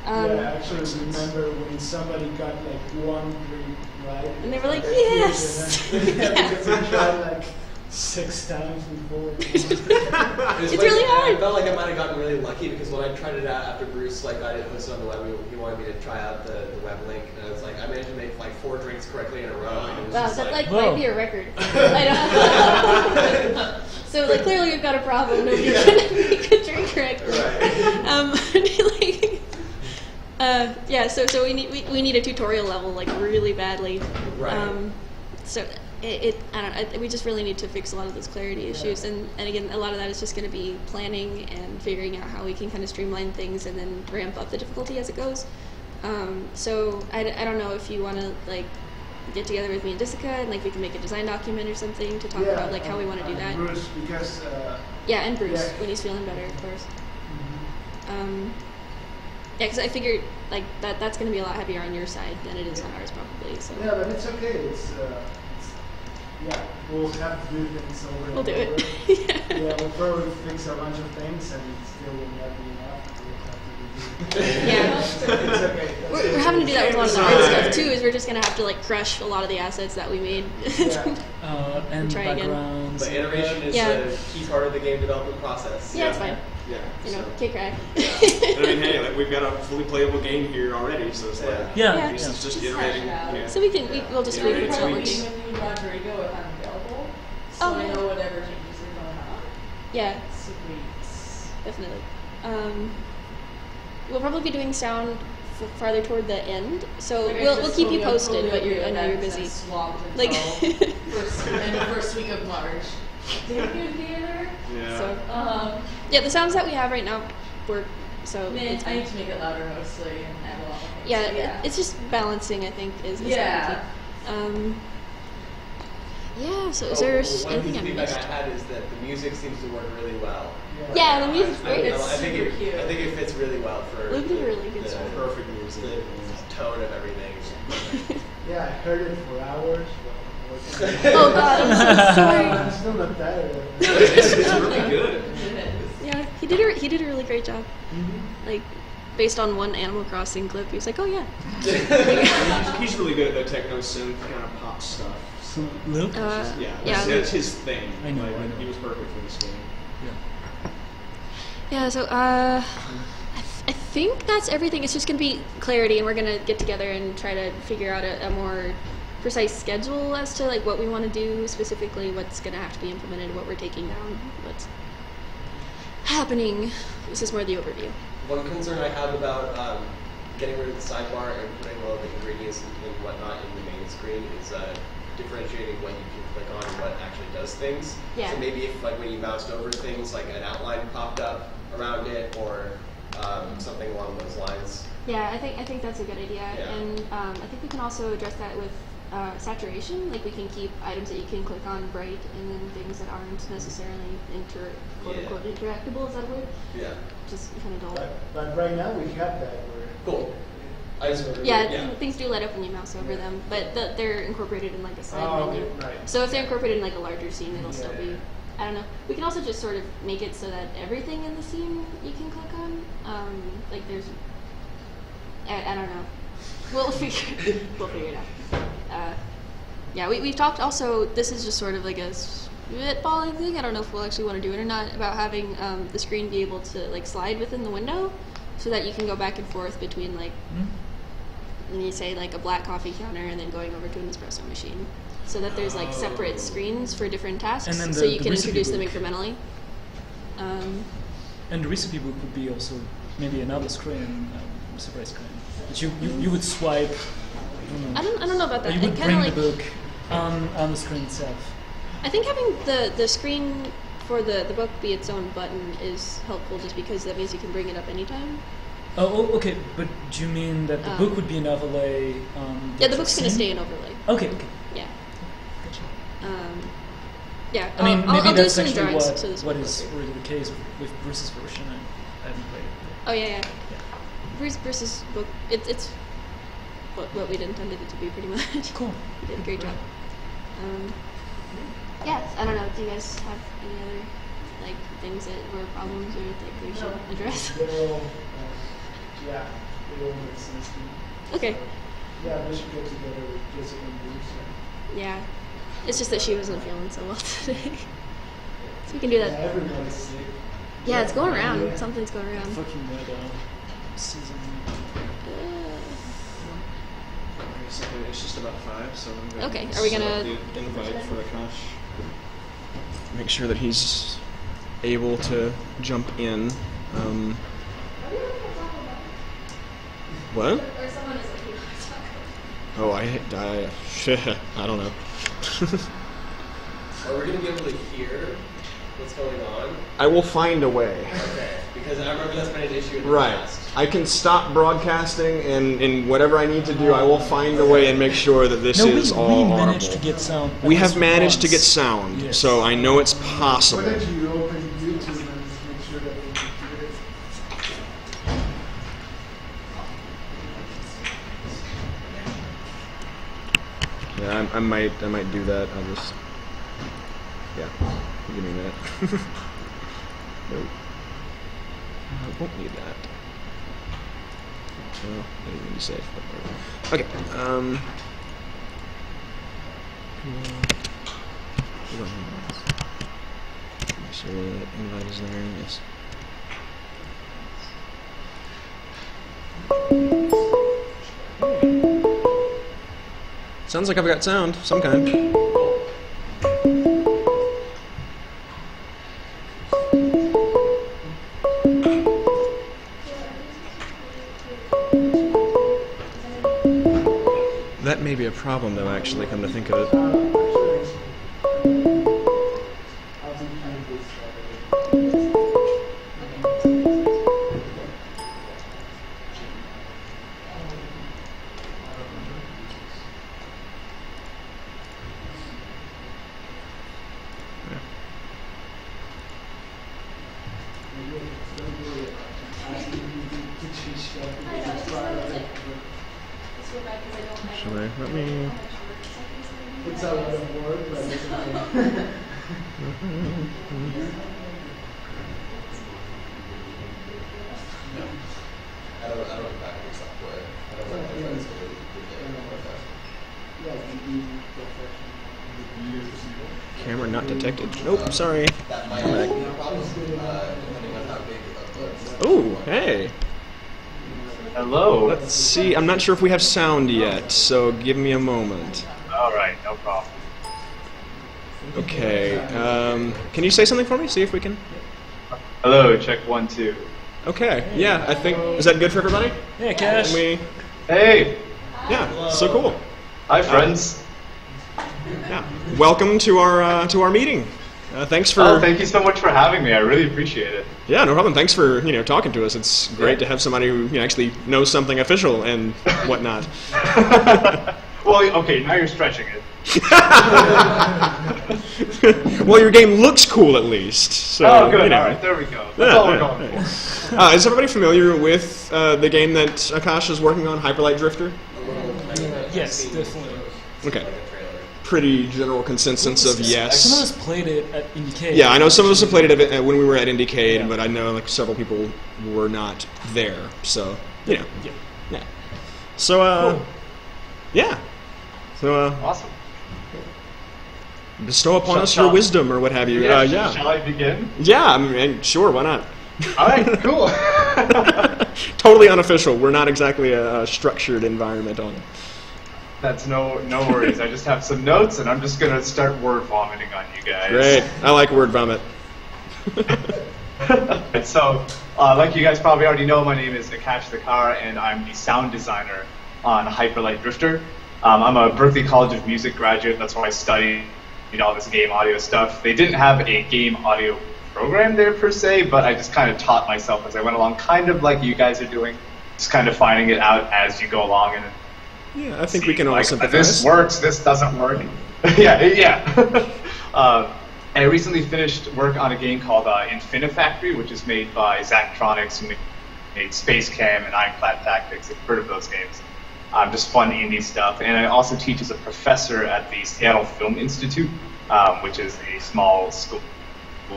S7: Yeah, actually remember when somebody got like one drink right.
S6: And they were like,
S7: Like,
S6: yes!
S7: yeah, because we tried like 6 times before.
S2: It's
S6: really hard.
S2: I felt like I might have gotten really lucky because when I tried it out after Bruce like got it posted on the web, he wanted me to try out the web link, and I was like, I managed to make like 4 drinks correctly in a row. And it was
S6: Wow,
S2: just
S6: that like
S3: Whoa.
S6: might be a record. I know. So like clearly we've got a problem. Nobody can make a drink correctly.
S2: Right.
S6: Yeah. So we need a tutorial level like really badly.
S2: Right.
S6: So I don't know. We just really need to fix a lot of those clarity issues, and again, a lot of that is just going to be planning and figuring out how we can kind of streamline things and then ramp up the difficulty as it goes. So I don't know if you want to like get together with me and Jessica and like we can make a design document or something to talk about like how we want to do that.
S7: Bruce, because
S6: Yeah, and Bruce
S7: Yeah.
S6: when he's feeling better, of course. Yeah, because I figured like that's going to be a lot heavier on your side than it is on ours probably. So
S7: yeah, but it's okay. It's yeah, we'll have to do things over
S6: we'll
S7: and
S6: do
S7: over.
S6: it.
S7: Yeah, we'll probably fix a bunch of things and it still will not be enough. We'll have to redo it.
S6: Yeah.
S7: It's okay. That's
S6: We're
S7: okay.
S6: having to do that with a lot of the hard stuff too. Is we're just gonna have to like crush a lot of the assets that we made.
S7: Yeah.
S3: and
S6: Try again.
S3: backgrounds.
S2: But iteration is
S6: Yeah.
S2: a key part of the game development process.
S6: Yeah, it's fine.
S1: Yeah.
S6: You know,
S1: so-
S6: kick crack.
S1: I mean, hey, like, we've got a fully playable game here already, so it's like,
S3: Yeah.
S6: Yeah.
S1: this is just
S4: Just
S1: iterating.
S4: hash it out.
S1: Yeah.
S6: So we'll just
S1: Yeah,
S6: wait
S1: it's
S6: for what
S1: tweaks.
S6: works.
S4: When you Rodrigo if I'm available, so
S6: Oh,
S4: I
S6: yeah.
S4: know whatever changes are going on.
S6: Yeah,
S4: Sweet.
S6: definitely. We'll probably be doing sound farther toward the end, so
S4: Like, I
S6: we'll
S4: just
S6: keep you
S4: told
S6: posted.
S4: I'll
S6: But
S4: totally
S6: I know
S4: do
S6: you're
S4: that 'cause
S6: busy.
S4: I'm swamped
S6: Like,
S4: until first week of March. Thank you, theater.
S1: Yeah.
S6: so
S4: Um,
S6: yeah, the sounds that we have right now work. So
S4: man,
S6: it's
S4: I
S6: fine.
S4: need to make it louder mostly and add a lot more things.
S6: Yeah,
S4: So, yeah.
S6: it's just balancing. I think is the
S4: Yeah.
S6: key. Yeah. So is
S2: Oh,
S6: there
S2: one piece
S6: anything
S2: of
S6: I
S2: feedback
S6: missed?
S2: I had is that the music seems to work really well.
S6: Yeah, the music's
S2: I,
S6: great.
S4: It's
S2: I think
S4: super
S2: it,
S4: cute.
S2: I think it fits really well for
S6: Luke did a really good
S2: the,
S6: job.
S1: Perfect music.
S2: the tone of everything.
S7: Yeah, I heard it for hours. But
S6: Oh God, I'm so sorry.
S7: I'm still not tired.
S1: It's really good.
S4: It is.
S6: Yeah, he did a really great job. Like based on one Animal Crossing clip, he was like, "Oh yeah."
S1: He's really good at the techno synth kind of pop stuff. So,
S3: Luke?
S1: yeah,
S6: Yeah.
S1: that's his thing.
S3: I know,
S1: Like,
S3: I know.
S1: He was perfect for this game.
S6: Yeah. So I think that's everything. It's just gonna be clarity, and we're gonna get together and try to figure out a more precise schedule as to like what we want to do specifically, what's gonna have to be implemented, what we're taking down, what's happening. This is more the overview.
S2: One concern I have about getting rid of the sidebar and putting all the ingredients and whatnot in the main screen is differentiating what you can click on and what actually does things.
S6: Yeah.
S2: So maybe if like when you moused over things, like an outline popped up around it or something along those lines.
S6: Yeah, I think that's a good idea,
S2: Yeah.
S6: and I think we can also address that with saturation. Like we can keep items that you can click on bright, and then things that aren't necessarily quote unquote interactable. Is that a word?
S2: Yeah.
S6: Just kind of dull.
S7: But right now we have that.
S2: Cool. I just wondered.
S6: Yeah, things do light up when you mouse over them, but they're incorporated in like a side
S7: Oh,
S6: menu.
S7: okay, right.
S6: So if they're incorporated in like a larger scene, it'll still be.
S7: Yeah.
S6: I don't know. We can also just sort of make it so that everything in the scene you can click on. Like there's. I don't know. We'll figure it out. Yeah, we've talked also. This is just sort of like a spitballing thing. I don't know if we'll actually want to do it or not. About having the screen be able to like slide within the window, so that you can go back and forth between like. When you say like a black coffee counter and then going over to an espresso machine. so that there's like separate screens for different tasks,
S3: And then
S6: so
S3: the-
S6: you
S3: the
S6: can
S3: recipe
S6: introduce them
S3: book.
S6: incrementally.
S3: And the recipe book would be also maybe another screen, separate screen. But you would swipe.
S6: I don't know about
S3: Or
S6: that.
S3: you
S6: It
S3: would
S6: kind
S3: bring
S6: of
S3: the
S6: like
S3: book on the screen itself.
S6: I think having the screen for the book be its own button is helpful, just because that means you can bring it up anytime.
S3: Oh, okay. But do you mean that the book would be an overlay?
S6: Yeah, the book's gonna stay an overlay.
S3: Okay. Okay.
S6: Yeah.
S3: Gotcha.
S6: Yeah.
S3: I mean, maybe
S6: I'll do
S3: that's
S6: some
S3: actually
S6: drawings so this
S3: what
S6: will
S3: is
S6: look
S3: already the case with Bruce's version. I haven't played it.
S6: Oh yeah. Bruce's book. It's what we'd intended it to be pretty much.
S3: Cool.
S6: You did a great job. Yeah. I don't know. Do you guys have any other like things that were problems or that we should address?
S7: They're all, yeah, they all make sense to me.
S6: Okay.
S7: Yeah, we should get together with Jessica and Bruce.
S6: Yeah. It's just that she wasn't feeling so well today. So we can do
S7: Yeah,
S6: that.
S7: everybody's sick.
S6: Yeah, it's going around. Something's going around.
S3: Fucking season.
S1: So it's just about 5, so I'm going
S6: Okay,
S1: to
S6: are we
S1: set
S6: gonna-
S1: up the invite for Akash? Make sure that he's able to jump in. What? Oh, I don't know.
S2: Are we gonna be able to hear what's going on?
S1: I will find a way.
S2: Okay, because I remember that's been an issue in the
S1: Right.
S2: past.
S1: I can stop broadcasting, and whatever I need to do, I will find a way and make sure that this
S3: No,
S1: is
S3: we
S1: all
S3: managed
S1: audible.
S3: to get sound.
S1: We have
S3: at least
S1: managed to
S3: once.
S1: get sound,
S3: Yes.
S1: so I know it's
S7: Why
S1: possible.
S7: don't you open YouTube and make sure that we can hear it?
S1: Yeah, I might do that. I'll just, yeah, give me a minute. Nope. I won't need that. Well, I didn't mean to save. But okay. We don't need this. Make sure that invite is there. Yes. Sounds like I've got sound, of some kind. That may be a problem, though, actually, come to think of it.
S7: I'll be doing this.
S1: Should I? Let me.
S7: It's a lot of work, but it's okay.
S2: I don't back any software. I don't like my friends to do
S7: Yeah, you do
S1: Camera not detected. Nope, sorry.
S2: that might be a problem, depending on how big it uploads.
S1: Oh, hey.
S8: Hello.
S1: Let's see. I'm not sure if we have sound yet, so give me a moment.
S8: All right, no problem.
S1: Okay. Can you say something for me? See if we can.
S8: Hello, check 1, 2.
S1: Okay. Yeah, I think. Is that good for everybody?
S3: Yeah, Cash.
S1: Can we?
S8: Hey,
S1: Yeah. So cool.
S8: hi friends.
S1: Yeah. Welcome to our meeting. Thanks for.
S8: Oh, thank you so much for having me. I really appreciate it.
S1: Yeah, no problem. Thanks for talking to us. It's great to have somebody who actually knows something official and whatnot.
S8: Well, okay, now you're stretching it.
S1: Well, your game looks cool at least. So,
S8: Oh, good.
S1: you know.
S8: All right, there we go. That's all we're going for.
S1: Is everybody familiar with the game that Akash is working on, Hyperlight Drifter?
S3: Yes, definitely.
S1: Okay. Pretty general consensus of
S3: Some of
S1: yes.
S3: us played it at IndieCade.
S1: Yeah, I know some of us have played it when we were at IndieCade,
S3: Yeah.
S1: but I know like several people were not there. So,
S3: Yeah.
S1: yeah. So, yeah. So,
S8: Awesome.
S1: bestow upon us
S8: Shall-
S1: your wisdom or what have you. Yeah.
S8: Shall I begin?
S1: Yeah, I mean, sure, why not?
S8: All right, cool.
S1: Totally unofficial. We're not exactly a structured environment on it.
S8: That's no worries. I just have some notes, and I'm just gonna start word vomiting on you guys.
S1: Great. I like word vomit.
S8: So, like you guys probably already know, my name is Akash Thakar, and I'm the sound designer on Hyperlight Drifter. I'm a Berklee College of Music graduate. That's where I studied all this game audio stuff. They didn't have a game audio program there per se, but I just kind of taught myself as I went along, kind of like you guys are doing, just kind of finding it out as you go along. And
S1: Yeah, I think we can all
S8: like,
S1: sympathize.
S8: this works, this doesn't work. yeah. And I recently finished work on a game called Infinifactory, which is made by Zachtronics, who made Space Cam and Ironclad Tactics. I've heard of those games. Just fun indie stuff. And I also teach as a professor at the Seattle Film Institute, which is a small school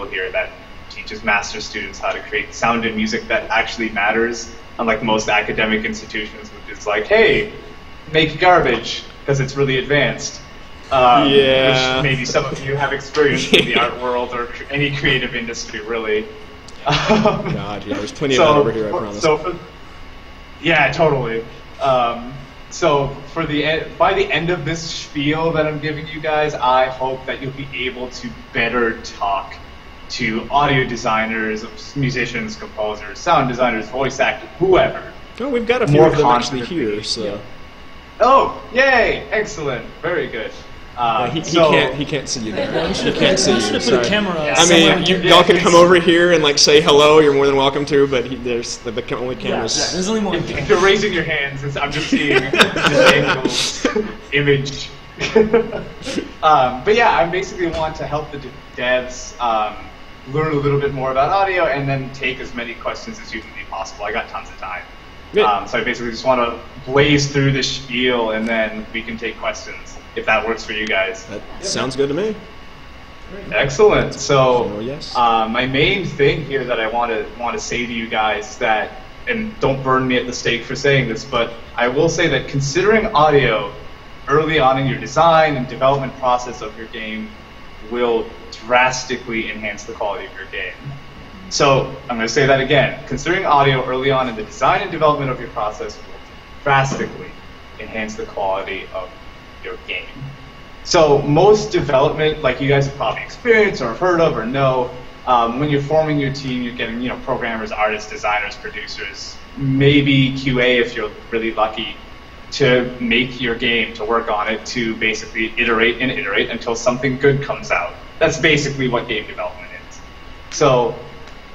S8: here that teaches master's students how to create sound and music that actually matters, unlike most academic institutions, which is like, hey, make garbage because it's really advanced.
S1: Yeah.
S8: Which maybe some of you have experienced in the art world or any creative industry, really.
S1: God, yeah, there's plenty of that over here, I promise.
S8: Yeah, totally. So by the end of this spiel that I'm giving you guys, I hope that you'll be able to better talk to audio designers, musicians, composers, sound designers, voice actors, whoever.
S1: Oh, we've got a few
S8: More
S1: of them actually
S8: confidently.
S1: here, so...
S8: Oh, yay! Excellent. Very good.
S1: He can't see you there.
S3: Yeah, we should have
S1: can't see
S3: put,
S1: you,
S3: we should have put
S1: sorry.
S3: a camera.
S1: I
S3: somewhere.
S1: mean, y'all can come over here and like say hello. You're more than welcome to, but there's the only cameras.
S3: There's only one.
S8: If you're raising your hands, I'm just seeing this angled image. But yeah, I basically want to help the devs learn a little bit more about audio and then take as many questions as humanly possible. I got tons of time.
S1: Yeah.
S8: So I basically just want to blaze through this spiel and then we can take questions, if that works for you guys.
S1: That sounds good to me.
S8: Excellent. So,
S1: Oh, yes.
S8: my main thing here that I want to say to you guys is that, and don't burn me at the stake for saying this, but I will say that considering audio early on in your design and development process of your game will drastically enhance the quality of your game. So, I'm going to say that again. Considering audio early on in the design and development of your process will drastically enhance the quality of your game. So most development, like you guys have probably experienced or have heard of or know, when you're forming your team, you're getting programmers, artists, designers, producers, maybe QA if you're really lucky, to make your game, to work on it, to basically iterate and iterate until something good comes out. That's basically what game development is. So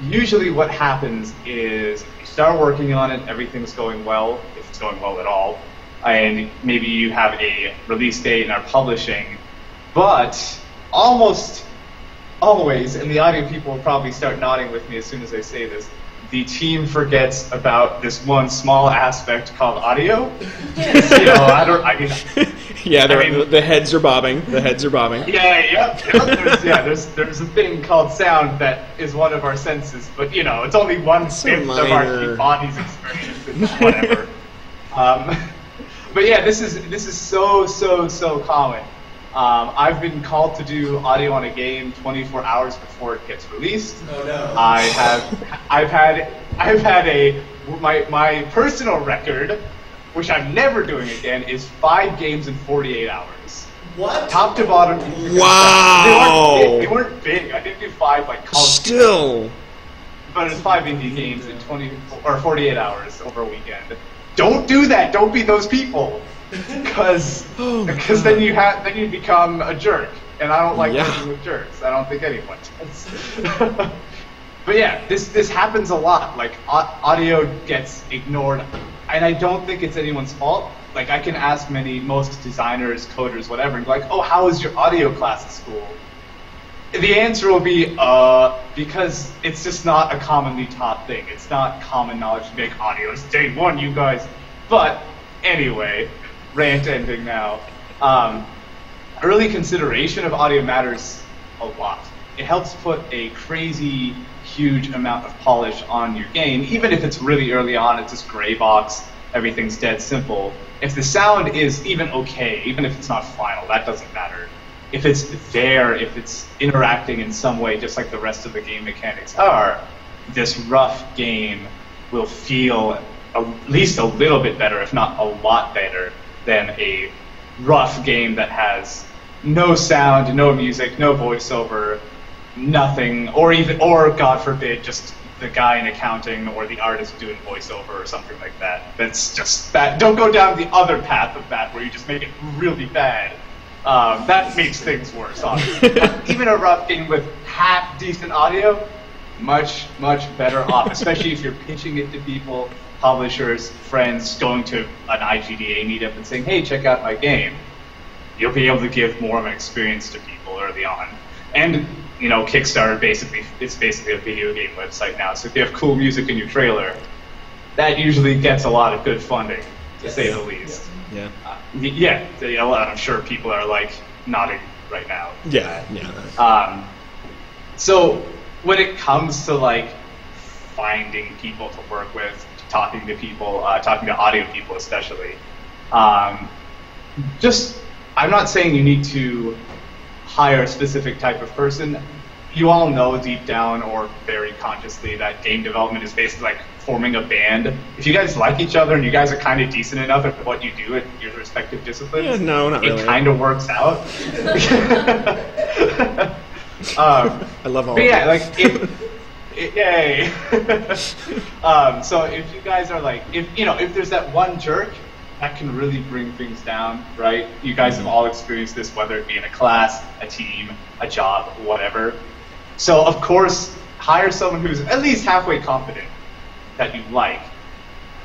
S8: usually what happens is you start working on it, everything's going well, if it's going well at all, and maybe you have a release date and are publishing, but almost always, and the audio people will probably start nodding with me as soon as I say this, the team forgets about this one small aspect called audio.
S1: Yeah, the heads are bobbing. The heads are bobbing.
S8: There's a thing called sound that is one of our senses, but it's only 1/5 of our
S1: minor.
S8: body's experience. It's whatever. But yeah, this is so common. I've been called to do audio on a game 24 hours before it gets released.
S2: Oh no.
S8: I've had my personal record, which I'm never doing again, is 5 games in 48 hours.
S2: What?
S8: Top to bottom.
S1: Wow.
S8: They weren't big. I didn't do 5 like college.
S1: Still.
S8: But it's 5 indie games in 48 hours over a weekend. Don't do that. Don't be those people. Because then you become a jerk, and I don't like working with jerks. I don't think anyone does. But yeah, this happens a lot. Like audio gets ignored, and I don't think it's anyone's fault. Like I can ask most designers, coders, whatever, and be like, "Oh, how was your audio class at school?" The answer will be, because it's just not a commonly taught thing. It's not common knowledge to make audio. It's day one, you guys. But anyway, rant ending now. Early consideration of audio matters a lot. It helps put a crazy, huge amount of polish on your game. Even if it's really early on, it's just gray box, everything's dead simple. If the sound is even okay, even if it's not final, that doesn't matter. If it's there, if it's interacting in some way, just like the rest of the game mechanics are, this rough game will feel at least a little bit better, if not a lot better, than a rough game that has no sound, no music, no voiceover, nothing, or God forbid, just the guy in accounting or the artist doing voiceover or something like that. That's just bad. Don't go down the other path of that where you just make it really bad. That makes things worse, honestly. Even a rough game with half decent audio, much better off, especially if you're pitching it to people, publishers, friends, going to an IGDA meetup and saying, hey, check out my game. You'll be able to give more of an experience to people early on. And, you know, Kickstarter it's basically a video game website now, so if you have cool music in your trailer, that usually gets a lot of good funding, to say the least.
S1: Yeah.
S8: I'm sure people are, like, nodding right now.
S1: Yeah.
S8: So when it comes to, like, finding people to work with, talking to people, talking to audio people especially, I'm not saying you need to hire a specific type of person. You all know deep down or very consciously that game development is basically like forming a band. If you guys like each other and you guys are kind of decent enough at what you do at your respective disciplines,
S1: Yeah, no, not really.
S8: it kind of works out.
S1: I love all
S8: But
S1: of
S8: yeah,
S1: it.
S8: like yay. So if you guys are like, if there's that one jerk that can really bring things down, right? You guys have all experienced this, whether it be in a class, a team, a job, whatever. So of course, hire someone who's at least halfway competent that you like.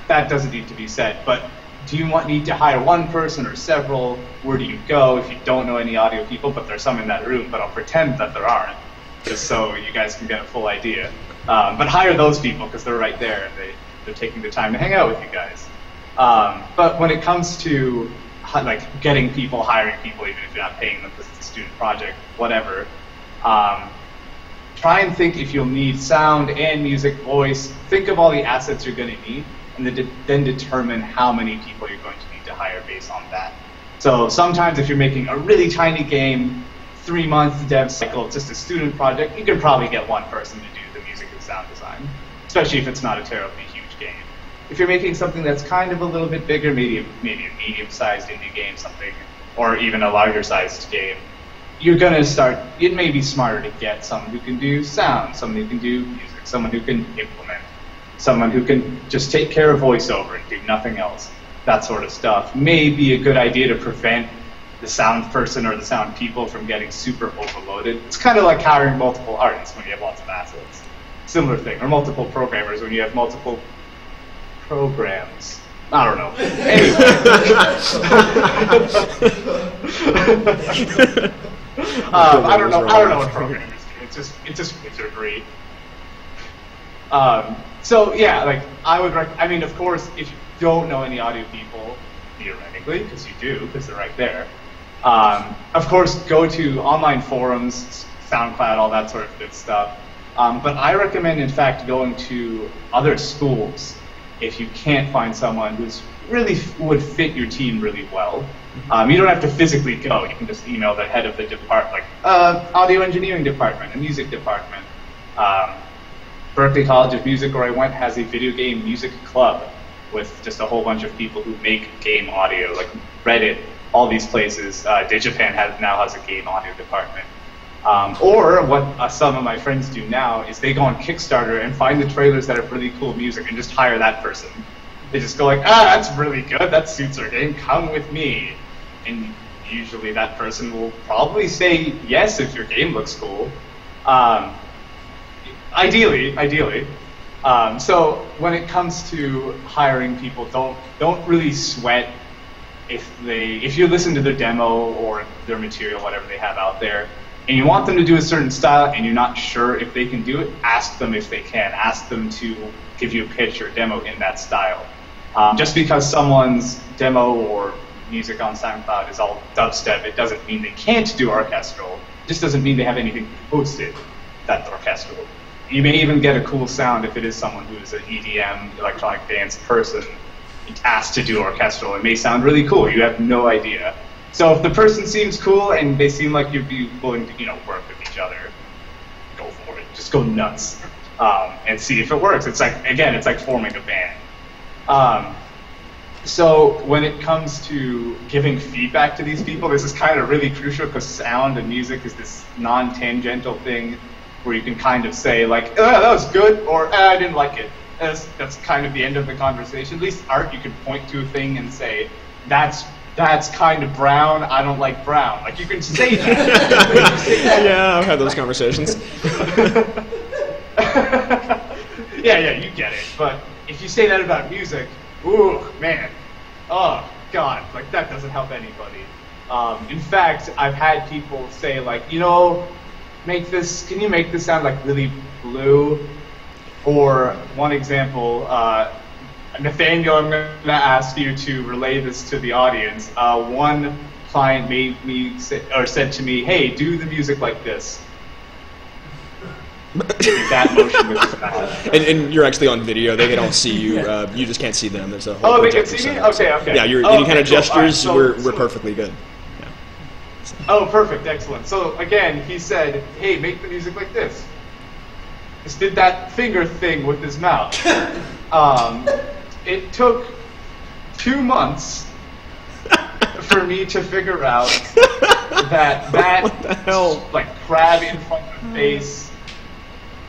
S8: That doesn't need to be said, but do you need to hire one person or several? Where do you go if you don't know any audio people, but there's some in that room, but I'll pretend that there aren't, just so you guys can get a full idea. But hire those people because they're right there and they're taking the time to hang out with you guys. But when it comes to like getting people, hiring people, even if you're not paying them because it's a student project, whatever, try and think if you'll need sound and music, voice. Think of all the assets you're going to need, and then determine how many people you're going to need to hire based on that. So sometimes if you're making a really tiny game, 3-month dev cycle, just a student project, you can probably get one person to do the music and sound design, especially if it's not a terribly huge game. If you're making something that's kind of a little bit bigger, maybe a medium-sized indie game, something, or even a larger-sized game, you're going to start, it may be smarter to get someone who can do sound, someone who can do music, someone who can implement, someone who can just take care of voiceover and do nothing else. That sort of stuff may be a good idea to prevent the sound person or the sound people from getting super overloaded. It's kind of like hiring multiple artists when you have lots of assets. Similar thing, or multiple programmers when you have multiple programs. I don't know. Anyway. I don't know what programmers do. It's just wizardry. So yeah, like I mean, of course, if you don't know any audio people, theoretically, because you do, because they're right there. Of course, go to online forums, SoundCloud, all that sort of good stuff. But I recommend, in fact, going to other schools if you can't find someone who's really would fit your team really well. You don't have to physically go. You can just email the head of the department, like audio engineering department, a music department. Berklee College of Music, where I went, has a video game music club with just a whole bunch of people who make game audio, like Reddit, all these places. DigiPen now has a game audio department. Or what some of my friends do now is they go on Kickstarter and find the trailers that have really cool music and just hire that person. They just go like, that's really good, that suits our game, come with me. And usually that person will probably say yes if your game looks cool. Ideally. So when it comes to hiring people, don't really sweat if you listen to their demo or their material, whatever they have out there, and you want them to do a certain style and you're not sure if they can do it, ask them if they can. Ask them to give you a pitch or demo in that style. Just because someone's demo or music on SoundCloud is all dubstep, it doesn't mean they can't do orchestral. It just doesn't mean they have anything posted that's orchestral. You may even get a cool sound if it is someone who is an EDM, electronic dance person, asked to do orchestral. It may sound really cool. You have no idea. So if the person seems cool and they seem like you'd be willing to, work with each other, go for it. Just go nuts and see if it works. It's like forming a band. So when it comes to giving feedback to these people, this is kind of really crucial because sound and music is this non-tangential thing where you can kind of say like, that was good, or I didn't like it. That's kind of the end of the conversation. At least art, you can point to a thing and say, that's kind of brown, I don't like brown. Like you can say that.
S1: Yeah, I've had those conversations.
S8: Yeah, you get it. But if you say that about music, ooh, man, oh God, like that doesn't help anybody. In fact, I've had people say like, can you make this sound like really blue? Or one example, Nathaniel, I'm going to ask you to relay this to the audience. One client said to me, "Hey, do the music like this." That motion with his mouth.
S1: And you're actually on video. They can all see you. You just can't see them. There's a whole.
S8: Oh, they can
S1: projector
S8: see me?
S1: set up.
S8: Okay.
S1: Yeah, any kind of gestures, we're perfectly good. Yeah.
S8: Oh, perfect, excellent. So again, he said, "Hey, make the music like this." Just did that finger thing with his mouth. It took 2 months for me to figure out that
S1: What the hell?
S8: like crab in front of the face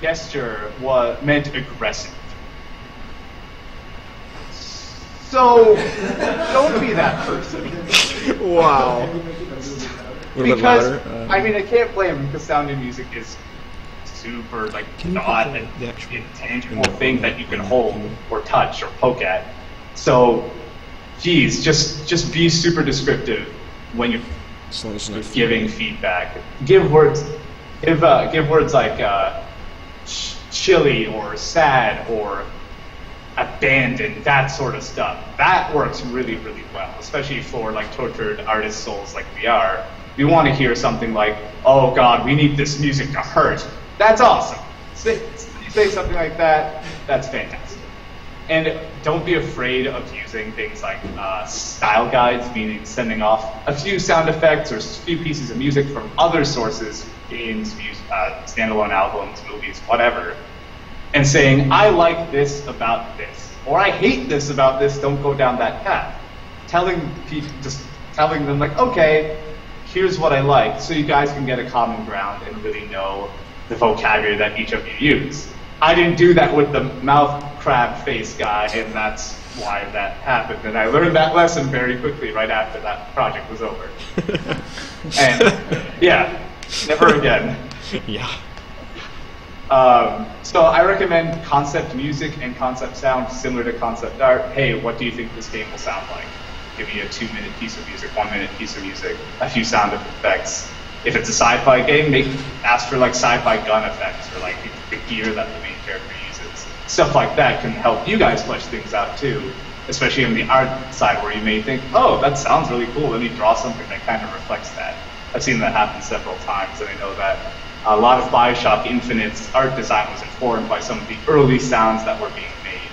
S8: gesture meant aggressive. So don't be that person.
S1: Wow. A little bit
S8: Because
S1: louder.
S8: I mean, I can't blame him because sound and music is super like not an intangible thing that you can hold or touch or poke at. So, geez, just be super descriptive when you're giving feedback. Give words like chilly or sad or abandoned, that sort of stuff. That works really, really well, especially for like tortured artist souls like we are. We want to hear something like, "Oh God, we need this music to hurt." That's awesome. Say something like that. That's fantastic. And don't be afraid of using things like style guides, meaning sending off a few sound effects or a few pieces of music from other sources, games, standalone albums, movies, whatever, and saying, "I like this about this," or "I hate this about this, don't go down that path." Telling them like, "Okay, here's what I like," so you guys can get a common ground and really know the vocabulary that each of you use. I didn't do that with the mouth crab face guy, and that's why that happened. And I learned that lesson very quickly right after that project was over. And yeah, never again.
S1: Yeah.
S8: So I recommend concept music and concept sound similar to concept art. Hey, what do you think this game will sound like? Give me a 2-minute piece of music, 1-minute piece of music, a few sound effects. If it's a sci-fi game, ask for like sci-fi gun effects or like the gear that the main character uses. Stuff like that can help you guys flesh things out too, especially on the art side where you may think, "Oh, that sounds really cool. Let me draw something that kind of reflects that." I've seen that happen several times, and I know that a lot of BioShock Infinite's art design was informed by some of the early sounds that were being made,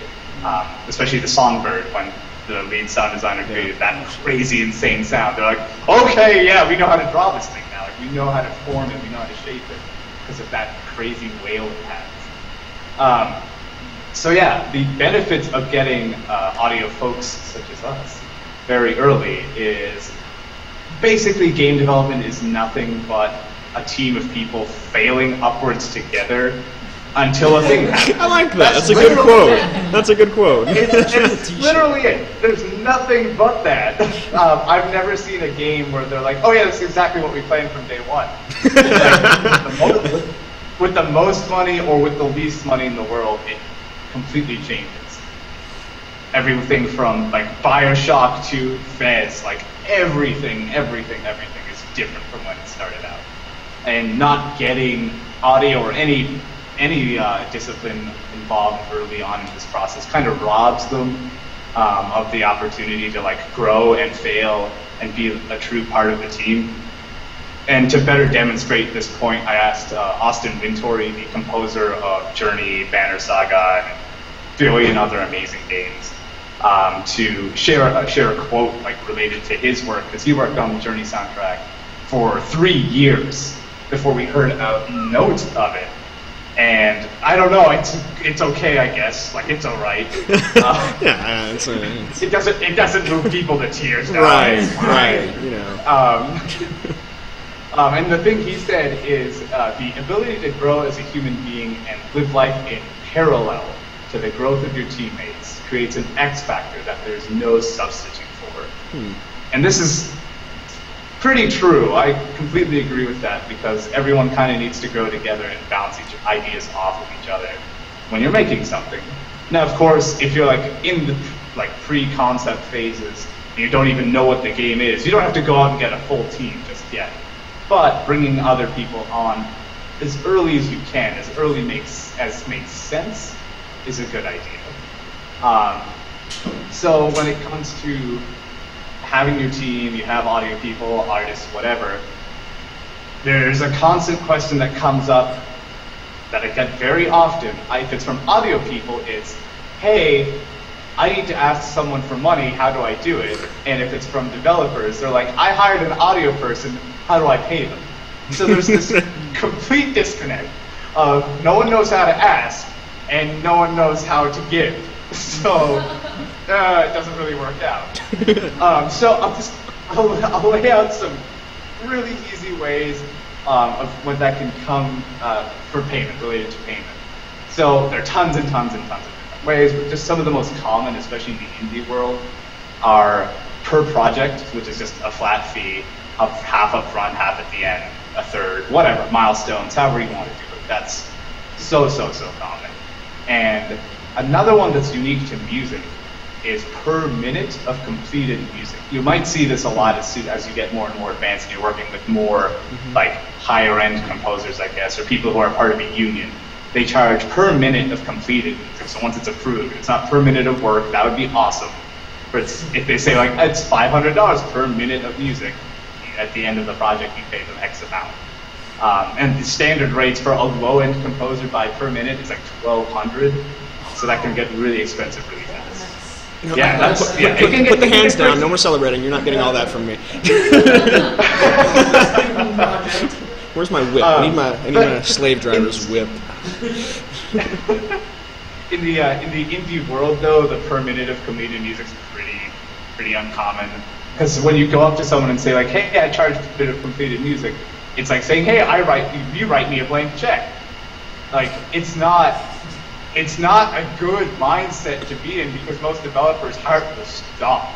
S8: especially the Songbird when the lead sound designer created that crazy, insane sound. They're like, "Okay, yeah, we know how to draw this thing now. Like, we know how to form it. We know how to shape it because of that crazy wail it has." So yeah, the benefits of getting audio folks such as us very early is basically game development is nothing but a team of people failing upwards together until a thing happens.
S1: I like that. That's a good quote. That's a good quote.
S8: It's literally it. There's nothing but that. I've never seen a game where they're like, "Oh yeah, that's exactly what we planned from day one." Like, with the most money or with the least money in the world, it completely changes. Everything from like BioShock to Fez, like everything is different from when it started out. And not getting audio or any discipline involved early on in this process kind of robs them of the opportunity to like grow and fail and be a true part of the team. And to better demonstrate this point, I asked Austin Wintory, the composer of Journey, Banner Saga, and a billion other amazing games, to share a quote like related to his work, because he worked on the Journey soundtrack for 3 years before we heard a note of it. And I don't know, it's okay, I guess. Like, it's all right.
S1: Yeah,
S8: It doesn't move people to tears. No,
S1: right,
S8: it's fine.
S1: right, you know.
S8: And the thing he said is the ability to grow as a human being and live life in parallel to the growth of your teammates creates an X factor that there's no substitute for. And this is pretty true. I completely agree with that because everyone kind of needs to grow together and bounce each ideas off of each other when you're making something. Now, of course, if you're like in the pre-concept phases and you don't even know what the game is, you don't have to go out and get a full team just yet. But bringing other people on as early as you can, as early as makes sense, is a good idea. So when it comes to having your team, you have audio people, artists, whatever, there's a constant question that comes up that I get very often. If it's from audio people, it's, hey, I need to ask someone for money, how do I do it? And if it's from developers, they're like, I hired an audio person, how do I pay them? So there's this complete disconnect of no one knows how to ask, and no one knows how to give. So it doesn't really work out. So I'll lay out some really easy ways of when that can come for payment, related to payment. So there are tons and tons and tons of different ways, but just some of the most common, especially in the indie world, are per project, which is just a flat fee, half up front, half at the end, a third, whatever, milestones, however you want to do it. That's so common. And another one that's unique to music is per minute of completed music. You might see this a lot as you get more and more advanced and you're working with more like higher end composers, I guess, or people who are part of a union. They charge per minute of completed music. So once it's approved, it's not per minute of work. That would be awesome. But if they say like, it's $500 per minute of music, at the end of the project you pay them X amount. And the standard rates for a low-end composer by per minute is like $1,200. So that can get really expensive really fast. Yeah,
S1: put the hands down. No more celebrating. You're not getting all that from me. Where's my whip? I need my slave driver's whip.
S8: In the indie world, though, the per minute of completed music is pretty uncommon. Because when you go up to someone and say like, "Hey, I charge a bit of completed music," it's like saying, "Hey, you write me a blank check." Like it's not a good mindset to be in because most developers' heart will stop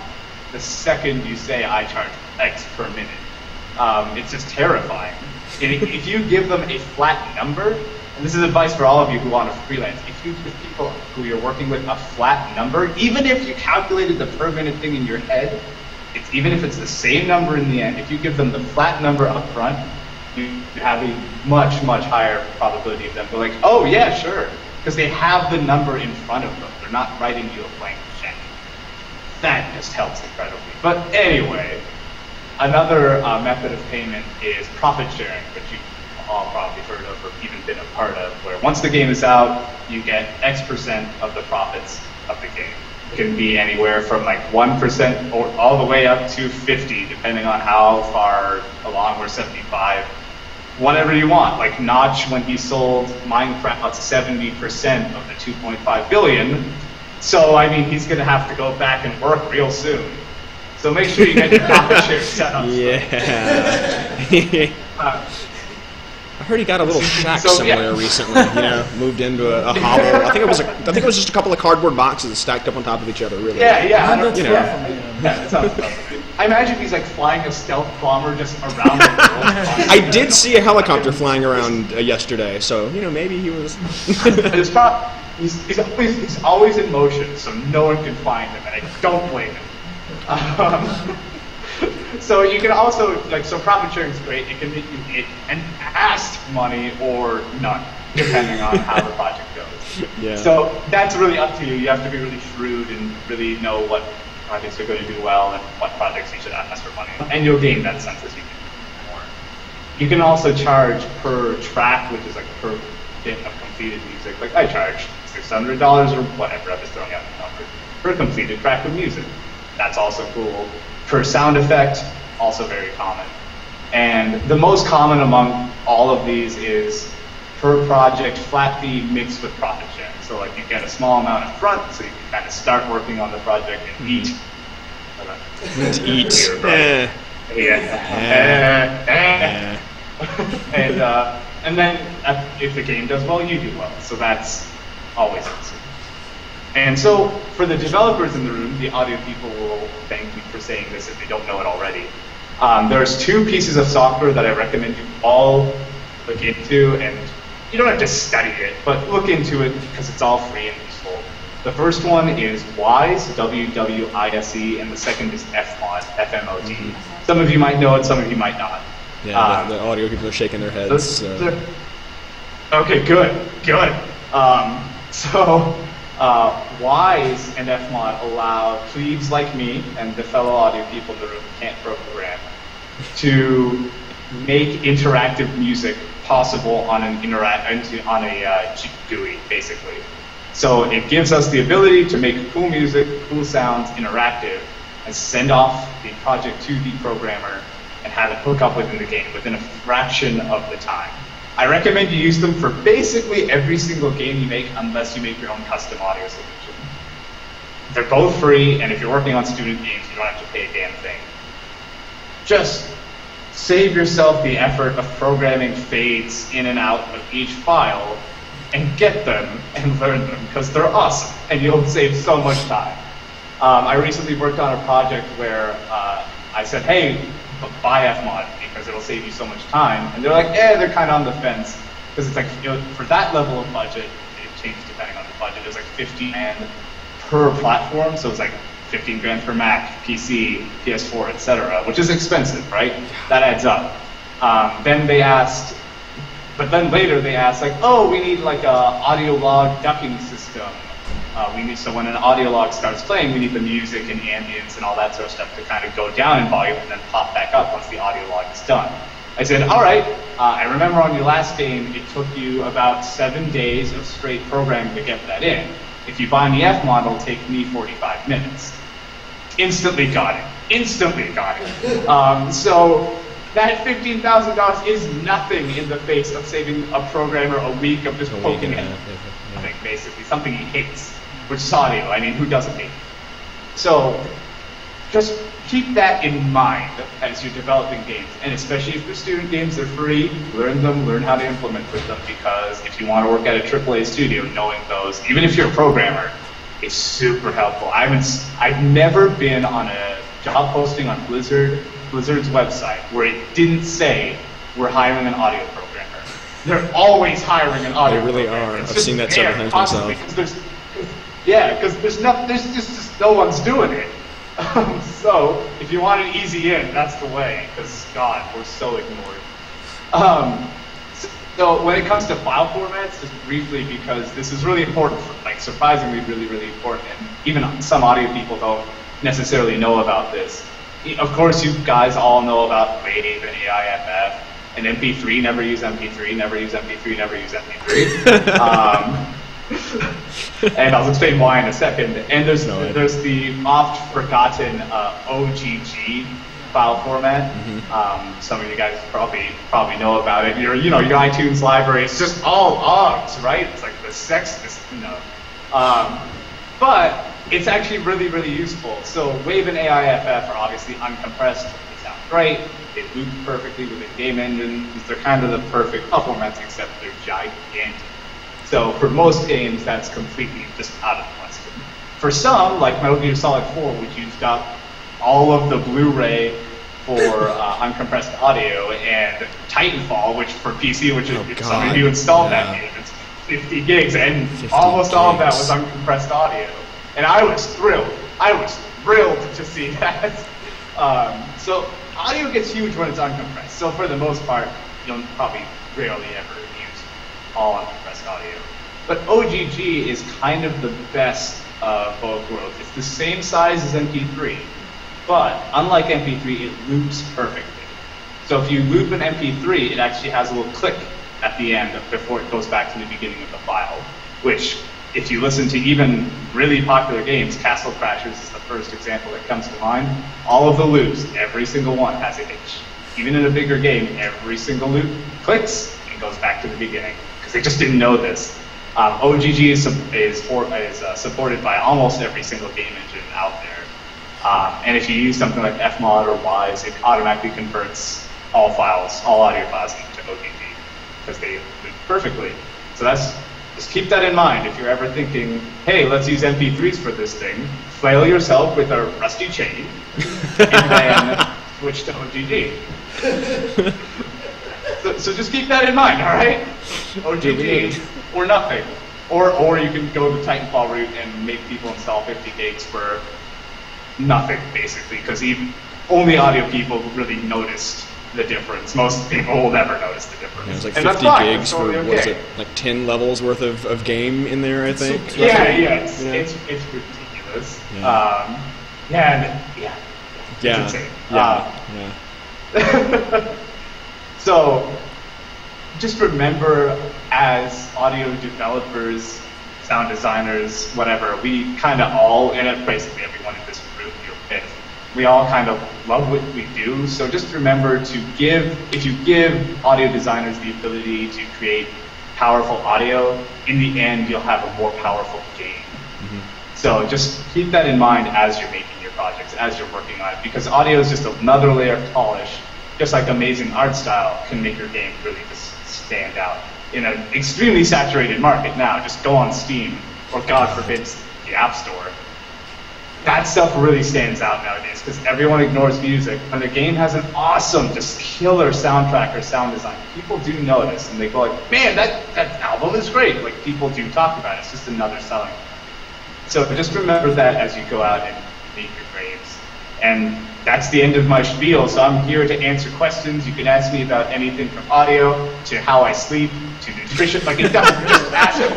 S8: the second you say, "I charge X per minute." It's just terrifying. And if you give them a flat number, and this is advice for all of you who want to freelance, if you give people who you're working with a flat number, even if you calculated the per minute thing in your head, even if it's the same number in the end, if you give them the flat number up front, you have a much higher probability of them going like, "Oh yeah, sure," because they have the number in front of them. They're not writing you a blank check. That just helps incredibly. But anyway, another method of payment is profit sharing, which you've all probably heard of or even been a part of, where once the game is out, you get X% of the profits of the game. It can be anywhere from like 1% or all the way up to 50, depending on how far along, or 75. Whatever you want. Like Notch, when he sold Minecraft 70% of the 2.5 billion. So I mean, he's gonna have to go back and work real soon. So make sure you get your profit share set up.
S1: Yeah. I heard he got a little shack somewhere recently. Moved into a hovel. I think it was just a couple of cardboard boxes stacked up on top of each other. Really.
S8: Yeah. That sounds awesome. I imagine he's like flying a stealth bomber just around the world.
S1: I did see a helicopter flying around yesterday, so maybe he was.
S8: He's always in motion, so no one can find him, and I don't blame him. So you can also, so profit sharing is great. It can make you an asked money or none, depending on how the project goes.
S1: Yeah. So
S8: that's really up to you. You have to be really shrewd and really know what projects are going to do well and what projects you should ask for money. And you'll gain that sense as you do more. You can also charge per track, which is like per bit of completed music. Like I charge $600 or whatever, I'm just throwing out the number, per completed track of music. That's also cool. Per sound effect, also very common. And the most common among all of these is per project, flat fee mixed with profit sharing. So like you get a small amount up front, so you can kind of start working on the project and eat.
S1: Eat.
S8: And then if the game does well, you do well. So that's always awesome. And so for the developers in the room, the audio people will thank me for saying this if they don't know it already. There's 2 pieces of software that I recommend you all look into, and you don't have to study it, but look into it because it's all free and useful. The first one is WISE, W-W-I-S-E, and the second is FMOD, F-M-O-D. Some of you might know it, some of you might not.
S1: Yeah, the audio people are shaking their heads.
S8: Okay, good. WISE and FMOD allow plebes like me and the fellow audio people in the room who can't program to make interactive music possible on a GUI, basically. So it gives us the ability to make cool music, cool sounds, interactive, and send off the project to the programmer and have it hook up within the game within a fraction of the time. I recommend you use them for basically every single game you make, unless you make your own custom audio solution. They're both free, and if you're working on student games, you don't have to pay a damn thing. Just save yourself the effort of programming fades in and out of each file, and get them and learn them, because they're awesome, and you'll save so much time. I recently worked on a project where I said, hey, buy FMOD, because it'll save you so much time. And they're like, they're kind of on the fence, because it's like, for that level of budget, it changes depending on the budget, it was like $50,000 per platform, so it's like $15,000 for Mac, PC, PS4, etc., which is expensive, right? That adds up. But then later they asked, like, oh, we need like a audio log ducking system. So when an audio log starts playing, we need the music and ambience and all that sort of stuff to kind of go down in volume and then pop back up once the audio log is done. I said, all right, I remember on your last game, it took you about 7 days of straight programming to get that in. If you buy me FMOD, it'll take me 45 minutes. Instantly got it. So that $15,000 is nothing in the face of saving a programmer a week of just poking at something, basically, something he hates, which is audio. I mean, who doesn't hate? So just keep that in mind as you're developing games, and especially if the student games are free, learn them, learn how to implement with them, because if you want to work at a AAA studio, knowing those, even if you're a programmer, is super helpful. I've never been on a job posting on Blizzard's website where it didn't say we're hiring an audio programmer. They're always hiring an audio programmer.
S1: They really are. I've seen that several times myself.
S8: Because there's just no one's doing it. So if you want an easy in, that's the way. Because God, we're so ignored. So when it comes to file formats, just briefly, because this is really important, like surprisingly really, really important, and even some audio people don't necessarily know about this. Of course, you guys all know about Wave and AIFF, and MP3, never use MP3, never use MP3, never use MP3. And I'll explain why in a second. And there's the oft-forgotten OGG file format. Some of you guys probably know about it. Your iTunes library is just all OGGs, right? It's like the sexist, but it's actually really, really useful. So Wave and AIFF are obviously uncompressed. They sound great. They loop perfectly within game engines. They're kind of the perfect file formats, except they're gigantic. So for most games, that's completely just out of the question. For some, like Metal Gear Solid 4, which used up all of the Blu-ray for uncompressed audio, and Titanfall, which for PC, which is some of you installed that game, it's 50 gigs, and almost all of that was uncompressed audio. And I was thrilled. To see that. So audio gets huge when it's uncompressed. So for the most part, you'll probably rarely ever use all uncompressed audio. But OGG is kind of the best of both worlds. It's the same size as MP3, but unlike MP3, it loops perfectly. So if you loop an MP3, it actually has a little click at the end before it goes back to the beginning of the file, which, if you listen to even really popular games, Castle Crashers is the first example that comes to mind. All of the loops, every single one has a hitch. Even in a bigger game, every single loop clicks and goes back to the beginning, because they just didn't know this. OGG is supported by almost every single game engine out there. And if you use something like Fmod or Wise, it automatically converts all files, all audio files into OGG, because they do it perfectly. So just keep that in mind if you're ever thinking, hey, let's use MP3s for this thing, flail yourself with a rusty chain, and then switch to OGG. So just keep that in mind, all right? OGG or nothing. Or you can go the Titanfall route and make people install 50 gigs for nothing, basically, because only audio people really noticed the difference. Most people will never notice the difference.
S1: Yeah, it was like
S8: and
S1: 50
S8: that's fine.
S1: gigs
S8: That's
S1: for,
S8: totally
S1: what is
S8: okay.
S1: it, like 10 levels worth of game in there, I think?
S8: It's ridiculous.
S1: Yeah.
S8: It's insane.
S1: Yeah.
S8: So, just remember, as audio developers, sound designers, whatever, we kind of all, and basically everyone in this room here, we all kind of love what we do. So just remember if you give audio designers the ability to create powerful audio, in the end you'll have a more powerful game. Mm-hmm. So just keep that in mind as you're making your projects, as you're working on it, because audio is just another layer of polish, just like amazing art style can make your game really just stand out. In an extremely saturated market now, just go on Steam, or God forbid, the App Store. That stuff really stands out nowadays, because everyone ignores music. When the game has an awesome, just killer soundtrack or sound design, people do notice, and they go like, man, that album is great. Like, people do talk about it. It's just another selling point. So just remember that as you go out and make your graves. And that's the end of my spiel, so I'm here to answer questions. You can ask me about anything from audio to how I sleep to nutrition. Like, it doesn't just matter.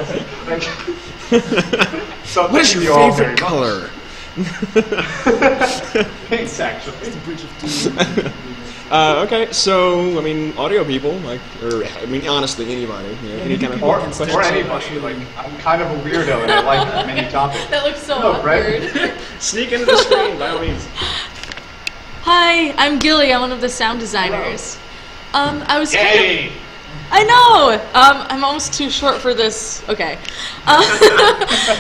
S8: So
S1: What is your favorite color?
S8: Thanks, actually.
S1: Okay, so, I mean, audio people, honestly, anybody, any kind of
S8: Or
S1: questions?
S8: anybody. Like, I'm kind of a weirdo, and I like many topics.
S4: That looks so
S8: Hello,
S4: awkward.
S8: Brett.
S1: Sneak into the screen, by all means.
S4: Hi, I'm Gilly. I'm one of the sound designers. I was kind of,
S8: Yay!
S4: I know. I'm almost too short for this. Okay.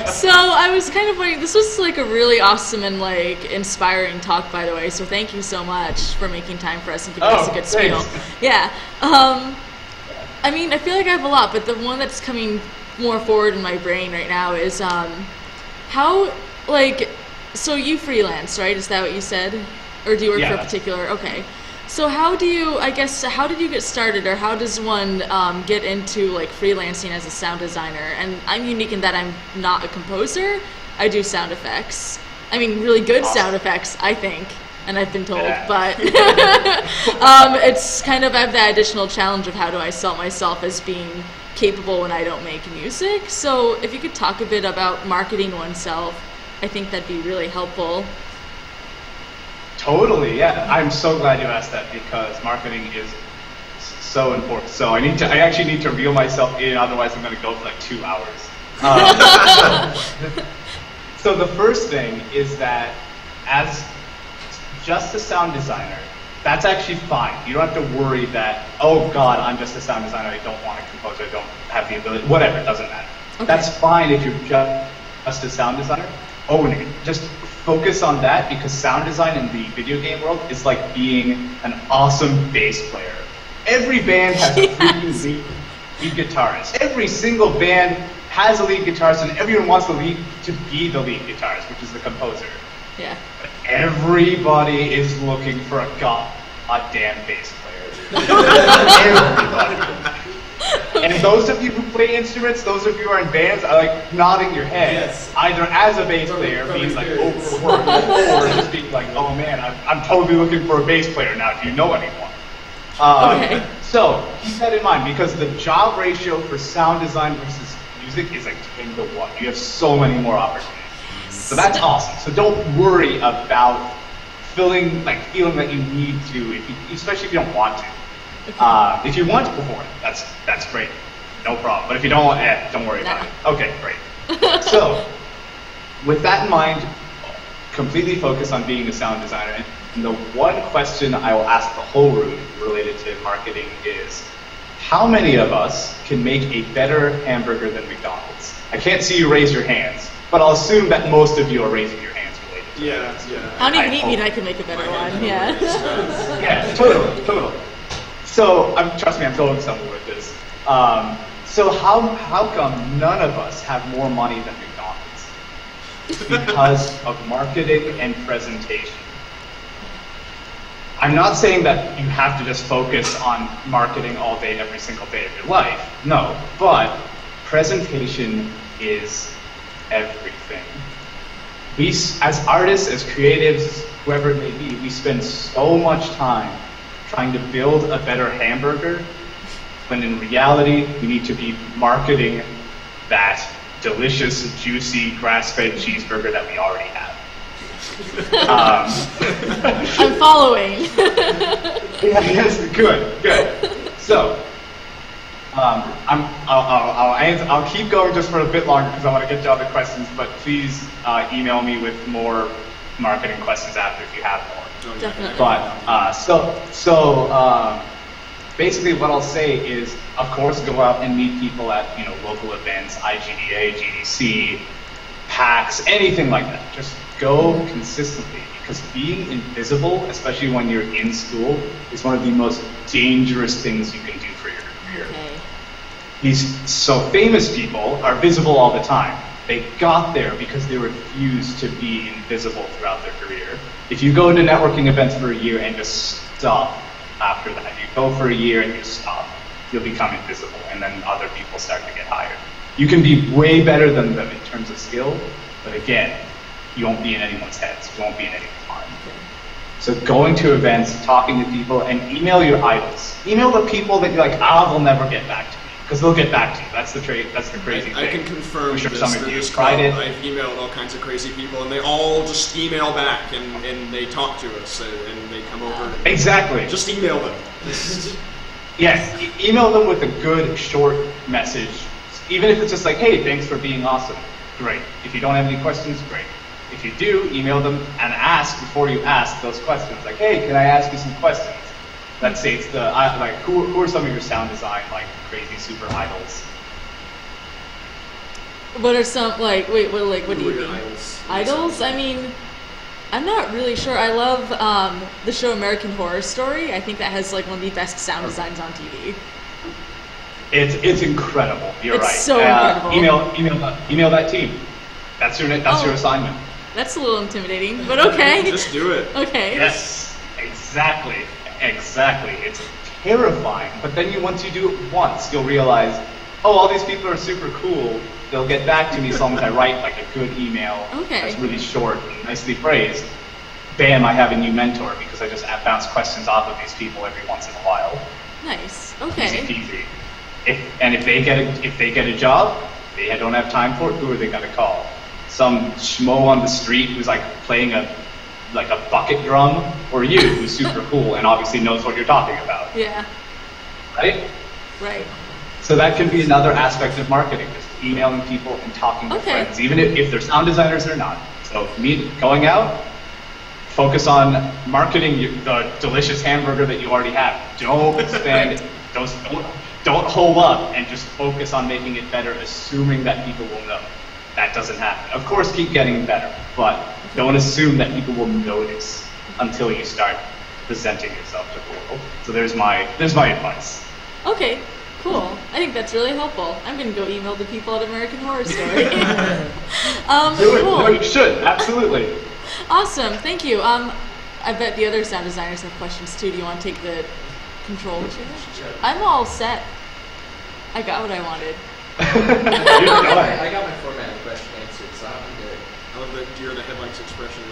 S4: So I was kind of wondering. This was like a really awesome and like inspiring talk, by the way. So thank you so much for making time for us and giving us a good spiel.
S8: Thanks.
S4: Yeah. I mean, I feel like I have a lot, but the one that's coming more forward in my brain right now is how like. So you freelance, right? Is that what you said? Or do you work for a particular? Okay. So how did you get started, or how does one get into like freelancing as a sound designer? And I'm unique in that I'm not a composer. I do sound effects. I mean, really good sound effects, I think, and I've been told. But it's kind of, I have that additional challenge of how do I sell myself as being capable when I don't make music. So if you could talk a bit about marketing oneself, I think that'd be really helpful.
S8: Totally, yeah. I'm so glad you asked that, because marketing is so important. So I actually need to reel myself in, otherwise I'm going to go for like 2 hours. So the first thing is that as just a sound designer, that's actually fine. You don't have to worry that, oh God, I'm just a sound designer, I don't want to compose, I don't have the ability, whatever, it doesn't matter. Okay. That's fine if you're just a sound designer. Own it. Just focus on that, because sound design in the video game world is like being an awesome bass player. Every band has a freaking lead guitarist. Every single band has a lead guitarist, and everyone wants the lead to be the lead guitarist, which is the composer.
S4: Yeah.
S8: But everybody is looking for a goddamn bass player. Everybody. And those of you who play instruments, those of you who are in bands, are like nodding your head, either as a bass player, being like overworked, or just being like, oh man, I'm totally looking for a bass player now. Do you know anyone?
S4: Okay.
S8: So keep that in mind, because the job ratio for sound design versus music is like 10 to 1. You have so many more opportunities. So that's awesome. So don't worry about feeling like you need to, especially if you don't want to. Okay. If you want to perform, that's great, no problem. But if you don't want, don't worry about it. Okay, great. So, with that in mind, completely focus on being a sound designer. And the one question I will ask the whole room related to marketing is, how many of us can make a better hamburger than McDonald's? I can't see you raise your hands, but I'll assume that most of you are raising your hands related to
S2: Yeah.
S4: I don't even eat
S8: hope.
S4: meat. I can make a better one. Yeah.
S8: Yeah, totally. So, trust me, I'm going somewhere with this. So how come none of us have more money than McDonald's? Because of marketing and presentation. I'm not saying that you have to just focus on marketing all day, every single day of your life. No, but presentation is everything. We, as artists, as creatives, whoever it may be, we spend so much time trying to build a better hamburger, when in reality, we need to be marketing that delicious, juicy, grass-fed cheeseburger that we already have.
S4: I'm following.
S8: Yes, good. So, I'll keep going just for a bit longer because I want to get to other questions. But please email me with more marketing questions after if you have more.
S4: Definitely.
S8: But basically, what I'll say is, of course, go out and meet people at local events, IGDA, GDC, PAX, anything like that. Just go consistently, because being invisible, especially when you're in school, is one of the most dangerous things you can do for your career.
S4: Okay.
S8: These so famous people are visible all the time. They got there because they refused to be invisible throughout their career. If you go to networking events for a year and just stop after that, you go for a year and you stop, you'll become invisible, and then other people start to get hired. You can be way better than them in terms of skill, but again, you won't be in anyone's heads, you won't be in anyone's mind. So going to events, talking to people, and email your idols. Email the people that you're like, they'll never get back to me. Because they'll get back to you. That's the crazy thing.
S1: I can confirm
S8: I'm sure
S1: this.
S8: some of
S1: Through
S8: you
S1: this
S8: tried
S1: club,
S8: it.
S1: I've emailed all kinds of crazy people, and they all just email back, and they talk to us, and they come over.
S8: Exactly.
S1: Just email them.
S8: Yes, email them with a good, short message. Even if it's just like, hey, thanks for being awesome. Great. If you don't have any questions, great. If you do, email them and ask before you ask those questions. Like, hey, can I ask you some questions? Let's say it's who are some of your sound design, crazy super idols?
S4: What are some what do
S1: Who
S4: you
S1: are your
S4: mean?
S1: idols?
S4: Idols? I mean, I'm not really sure. I love the show American Horror Story. I think that has one of the best sound designs on TV.
S8: It's incredible. You're
S4: It's
S8: right.
S4: so incredible.
S8: Email that team. That's your assignment.
S4: That's a little intimidating, but okay.
S1: Just do it.
S4: Okay.
S8: Yes, exactly. It's terrifying, but then once you do it once, you'll realize, all these people are super cool. They'll get back to me as long as I write a good email
S4: Okay.
S8: that's really short and nicely phrased. Bam, I have a new mentor because I just bounce questions off of these people every once in a while.
S4: Nice.
S8: Easy
S4: Okay.
S8: peasy. If they get a job, they don't have time for it. Who are they gonna call? Some schmo on the street who's playing a bucket drum, or you who's super cool and obviously knows what you're talking about,
S4: Yeah.
S8: right?
S4: Right.
S8: So that can be another aspect of marketing, just emailing people and talking to
S4: Okay.
S8: friends, even if they're sound designers or not. So going out, focus on marketing the delicious hamburger that you already have. Don't spend, don't hold up and just focus on making it better, assuming that people will know. That doesn't happen. Of course, keep getting better, but don't assume that people will notice until you start presenting yourself to the world. So there's my advice.
S4: Okay. Cool. I think that's really helpful. I'm gonna go email the people at American Horror Story.
S8: Do it.
S4: Cool.
S8: No, you should. Absolutely.
S4: Awesome. Thank you. I bet the other sound designers have questions too. Do you want to take the control? I'm all set. I got what I wanted.
S2: I got my formatted question answered, so I'm good.
S1: I love the deer in the headlights expression.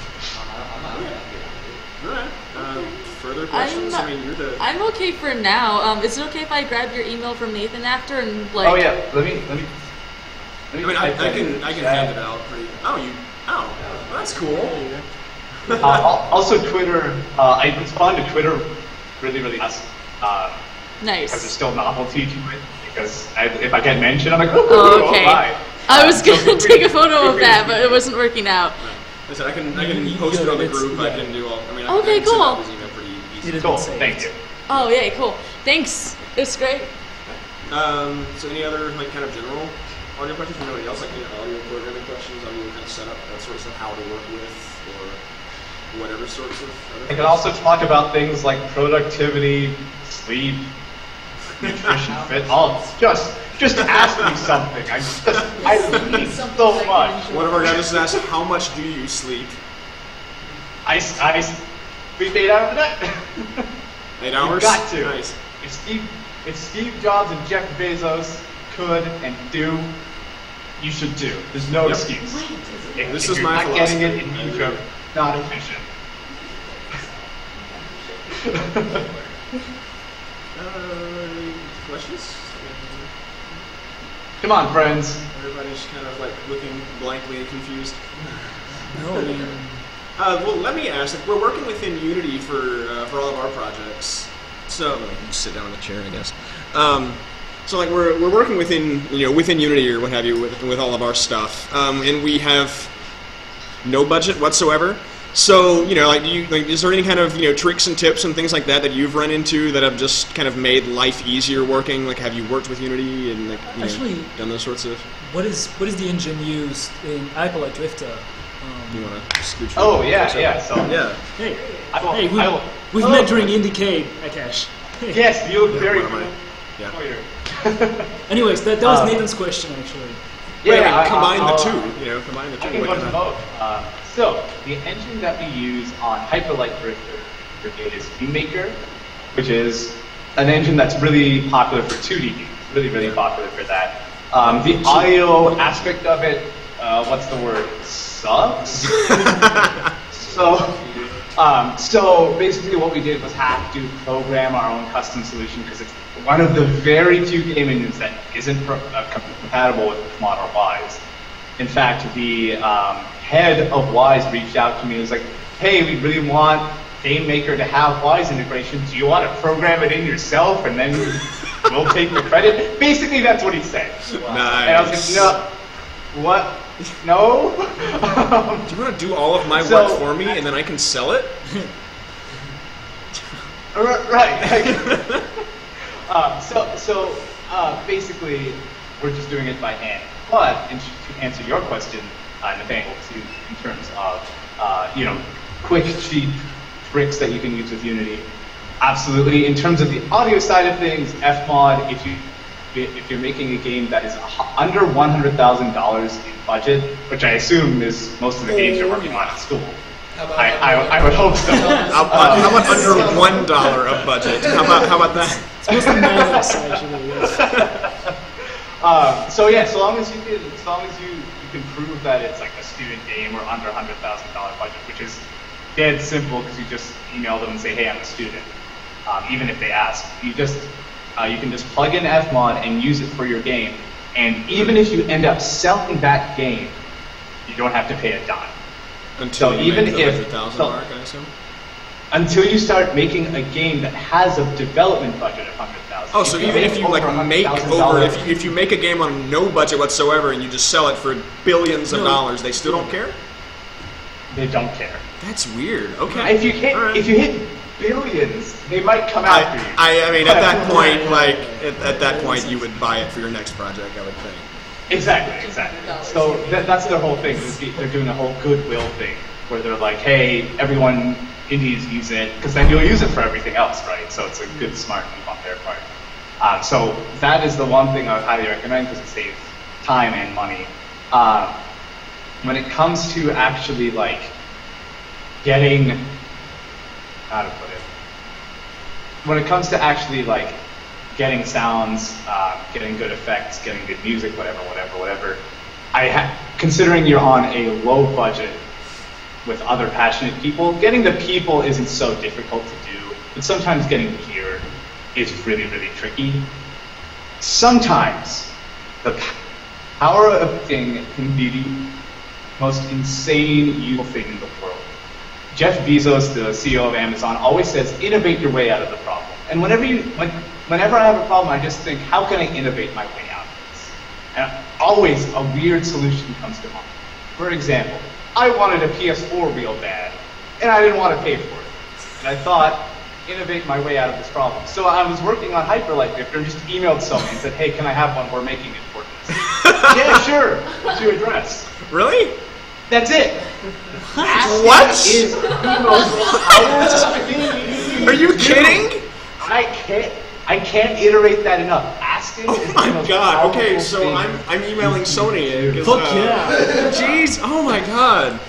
S2: I'm not
S1: All right. Further questions? You're the.
S4: I'm okay for now. Is it okay if I grab your email from Nathan after and
S8: Oh yeah. Let me.
S1: I mean, I can hand it out. Oh, that's cool.
S8: Also, Twitter. I respond to Twitter really fast.
S4: Nice.
S8: Because there's still novelty to it. Because if I get mentioned, I'm like,
S4: Oh, okay.
S8: bye.
S4: I was gonna take a photo of that, but it wasn't working out.
S1: I said I can post it on the group. I can do all. I mean,
S4: Okay,
S1: I can send out
S4: cool.
S1: this email pretty easily.
S3: It has
S8: Cool.
S3: been saved.
S8: Thank you.
S4: Oh, yay, cool. Thanks. It's great.
S1: So any other like kind of general audio questions from anybody else? Like audio programming questions, audio kind of setup, that sort of stuff, how to work with, or whatever sorts of. Other
S8: I
S1: things?
S8: can also talk about things like productivity, sleep, nutrition, fit. Just ask me something. I need so much.
S1: One of our guys just asked, how much do you sleep?
S8: I sleep 8 hours a day.
S1: 8 hours?
S8: You've got to.
S1: Nice.
S8: If Steve Jobs and Jeff Bezos could and do, you should do. There's no excuse. If,
S1: This
S8: if
S1: is
S8: you're
S1: my
S8: not getting
S1: philosophy.
S8: it in YouTube, not efficient.
S1: Questions?
S8: Come on, friends.
S1: Everybody's kind of like looking blankly and confused.
S3: No, I mean,
S1: Well, let me ask. Like, we're working within Unity for all of our projects. So just sit down in the chair, I guess. So like we're working within within Unity or what have you with all of our stuff, and we have no budget whatsoever. So like is there any kind of tricks and tips and things like that you've run into that have just kind of made life easier working? Like have you worked with Unity and like
S3: Actually,
S1: done those sorts of?
S3: what is the engine used in Hyperlight Drifter?
S1: You want to scooch?
S8: Oh
S1: over?
S8: yeah,
S1: So-
S8: yeah. So
S1: Yeah.
S3: Hey,
S8: I will-
S3: hey,
S8: I will-
S3: we've
S8: Oh.
S3: met during Indiecade, Akash.
S8: yes, you look very
S1: what am I?
S8: good.
S1: Yeah.
S8: Pointer.
S3: Anyways, that was Nathan's question actually.
S1: Wait,
S8: Yeah,
S1: combine
S8: I'll-
S1: the two. Combine the two.
S8: I can
S1: What
S8: go to
S1: kind of-
S8: both. So, the engine that we use on Hyperlight Drifter is VMaker, which is an engine that's really popular for 2D games. Really popular for that. The audio aspect of it, what's the word? Sucks? So basically what we did was have to program our own custom solution because it's one of the very few game engines that isn't compatible with Commodore Wise. In fact, the head of Wise reached out to me and was like, hey, we really want GameMaker to have Wise integration. Do you want to program it in yourself and then we'll take the credit? Basically, that's what he said.
S1: Nice.
S8: And I was like, no, what? No?
S1: Do you want to do all of my
S8: So-
S1: work for me and then I can sell it?
S8: Right. Basically, we're just doing it by hand. But to answer your question, Nathaniel, in terms of quick, cheap tricks that you can use with Unity, absolutely. In terms of the audio side of things, Fmod, if you're making a game that is under $100,000 in budget, which I assume is most of the games you're working on at school. I would hope so.
S1: How about under $1 of budget? How about that?
S3: It's mostly minus actually. Yes.
S8: So long as you can prove that it's like a student game or under $100,000 budget, which is dead simple because you just email them and say, hey, I'm a student. Even if they ask, you can just plug in Fmod and use it for your game. And even if you end up selling that game, you don't have to pay a dime.
S1: Until
S8: So
S1: you
S8: even
S1: make the
S8: if-
S1: 100,000
S8: so-
S1: mark, I assume.
S8: Until you start making a game that has a development budget of $100,000.
S1: Oh, so even if you like make over, if you make a game on no budget whatsoever and you just sell it for billions of dollars, they still don't care?
S8: they don't care.
S1: That's weird. Okay.
S8: If you hit
S1: All right.
S8: if you hit billions, they might come after you.
S1: I mean, at that point, like at that point, you would buy it for your next project, I would think.
S8: Exactly. So that's their whole thing. They're doing a whole goodwill thing where they're like, hey, everyone, indies use it, because then you'll use it for everything else, right? So it's a good, smart move on their part. So that is the one thing I would highly recommend because it saves time and money. When it comes to actually like getting, how to put it? When it comes to actually like getting sounds, getting good effects, getting good music, whatever. Considering you're on a low budget with other passionate people, getting the people isn't so difficult to do, but sometimes getting gear is really, really tricky. Sometimes the power of thing can be the most insane, useful thing in the world. Jeff Bezos, the CEO of Amazon, always says, innovate your way out of the problem. And whenever I have a problem, I just think, how can I innovate my way out of this? And always a weird solution comes to mind. For example, I wanted a PS4 real bad, and I didn't want to pay for it. And I thought, innovate my way out of this problem. So I was working on Hyperlight Drifter and just emailed someone and said, hey, can I have one? We're making it for this. Yeah, sure. What's your address?
S1: Really?
S8: That's it.
S1: What?
S8: Is the most powerful thing.
S1: Are you kidding?
S8: I can't iterate that enough. Asking
S1: Oh
S8: is the
S1: my
S8: most
S1: god.
S8: powerful
S1: Okay, so
S8: thing.
S1: I'm emailing Sony. 'Cause,
S3: Fuck yeah.
S1: Jeez. Oh my god.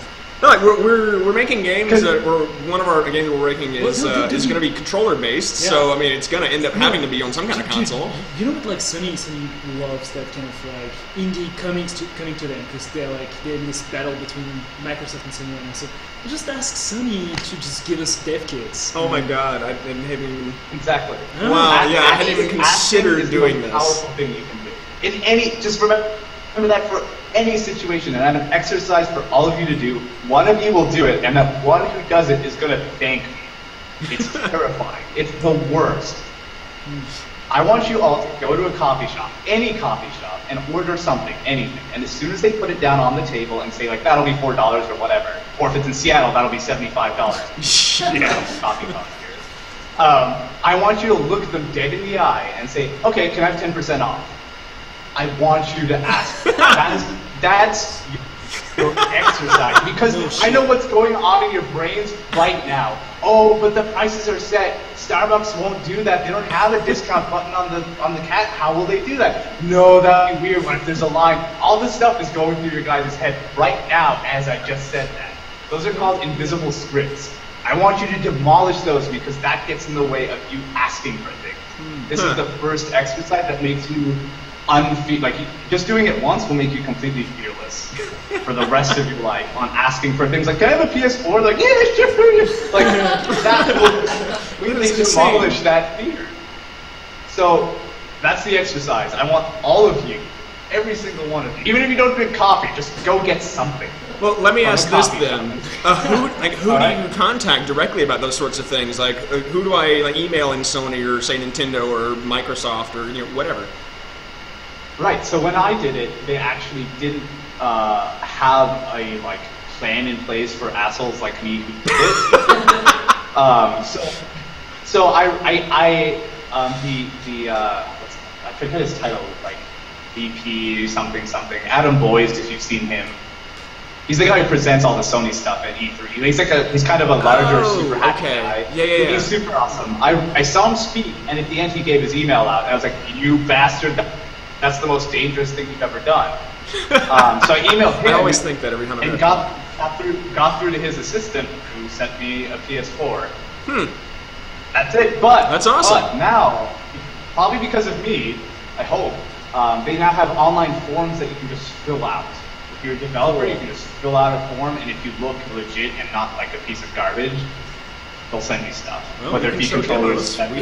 S1: No, like we're making games that one of our games we're making is going to be controller based. So I mean, it's going to end up having to be on some kind of console.
S3: You know what, like Sony loves that kind of like indie coming to them because they're in this battle between Microsoft and Sony, and so just ask Sony to just give us dev kits.
S1: Oh my god, I didn't even.
S8: Exactly.
S1: Wow, yeah, I hadn't even considered
S8: Asking is
S1: doing
S8: the
S1: this.
S8: most powerful thing you can do. In any, just remember that for any situation, and I have an exercise for all of you to do. One of you will do it, and that one who does it is going to thank me. It's terrifying. It's the worst. I want you all to go to a coffee shop, any coffee shop, and order something, anything. And as soon as they put it down on the table and say, like, that'll be $4 or whatever, or if it's in Seattle, that'll be $75. Coffee costs here. I want you to look them dead in the eye and say, okay, can I have 10% off? I want you to ask. That's your exercise, because I know what's going on in your brains right now. Oh, but the prices are set. Starbucks won't do that. They don't have a discount button on the cat. How will they do that? No, that'd be weird. What if there's a line? All this stuff is going through your guys' head right now as I just said that. Those are called invisible scripts. I want you to demolish those because that gets in the way of you asking for things. This is the first exercise that makes you just doing it once will make you completely fearless for the rest of your life on asking for things like, can I have a PS4? Like, yeah, sure. Like, that will completely demolish that fear. So, that's the exercise. I want all of you, every single one of you, even if you don't drink coffee, just go get something.
S1: Well, let me
S8: From
S1: ask
S8: the
S1: this
S8: coffee
S1: then:
S8: shop.
S1: who
S8: All
S1: do
S8: right.
S1: you contact directly about those sorts of things? Like, who do I email in Sony or say Nintendo or Microsoft or whatever?
S8: Right. So when I did it, they actually didn't have a plan in place for assholes like me who did it. So I forget his title, like VP something. Adam Boyce, if you've seen him. He's the guy who presents all the Sony stuff at E3. He's kind of a larger, super happy guy.
S1: Yeah.
S8: He's super awesome. I saw him speak, and at the end he gave his email out, and I was like, you bastard, that's the most dangerous thing you've ever done. So I emailed him.
S1: I always think that every time I
S8: and got through to his assistant, who sent me a PS4. That's it. But
S1: That's awesome.
S8: But now, probably because of me, I hope, they now have online forms that you can just fill out. If you're a developer, you can just fill out a form, and if you look legit and not like a piece of garbage, they'll send you stuff.
S1: Well,
S8: Whether
S1: we
S8: it be
S1: can show
S8: controllers,
S1: demos.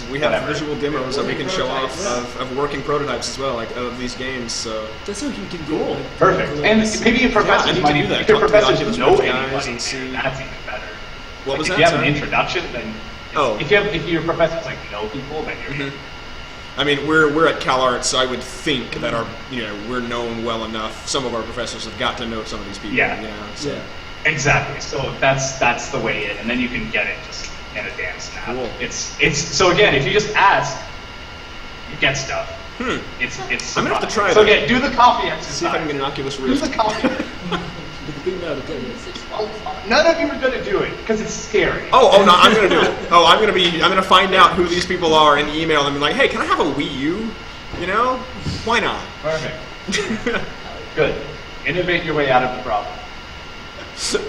S1: We have
S8: whatever.
S1: visual demos that we can show off of working prototypes as well, like of these games. So
S3: That's how you can do it.
S8: Perfect. And maybe your
S1: I
S8: professors
S1: need
S8: might
S1: to do
S8: even,
S1: that.
S8: if your
S1: Talk to the
S8: professors
S1: Oculus
S8: know
S1: Rift guys
S8: anybody,
S1: and see-
S8: that's even better.
S1: What was
S8: if
S1: that?
S8: you have an
S1: Sorry?
S8: introduction, then
S1: Oh.
S8: if your professors know people, then you're good.
S1: I mean, we're at CalArts, so I would think that we're known well enough. Some of our professors have got to know some of these people.
S8: Yeah.
S1: So.
S3: Yeah.
S8: Exactly. So that's the way in, and then you can get it just in a damn snap.
S1: Cool.
S8: It's so again, if you just ask, you get stuff. It's.
S1: I'm gonna have to try
S8: So
S1: that.
S8: again, do the coffee exercise.
S1: See if I can get an Oculus
S8: Do
S1: Rift.
S8: the coffee. None of you are gonna do it because it's scary.
S1: Oh no, I'm gonna do it. I'm gonna find out who these people are and email them and be like, hey, can I have a Wii U? Why not?
S8: Perfect. Good. Innovate your way out of the problem.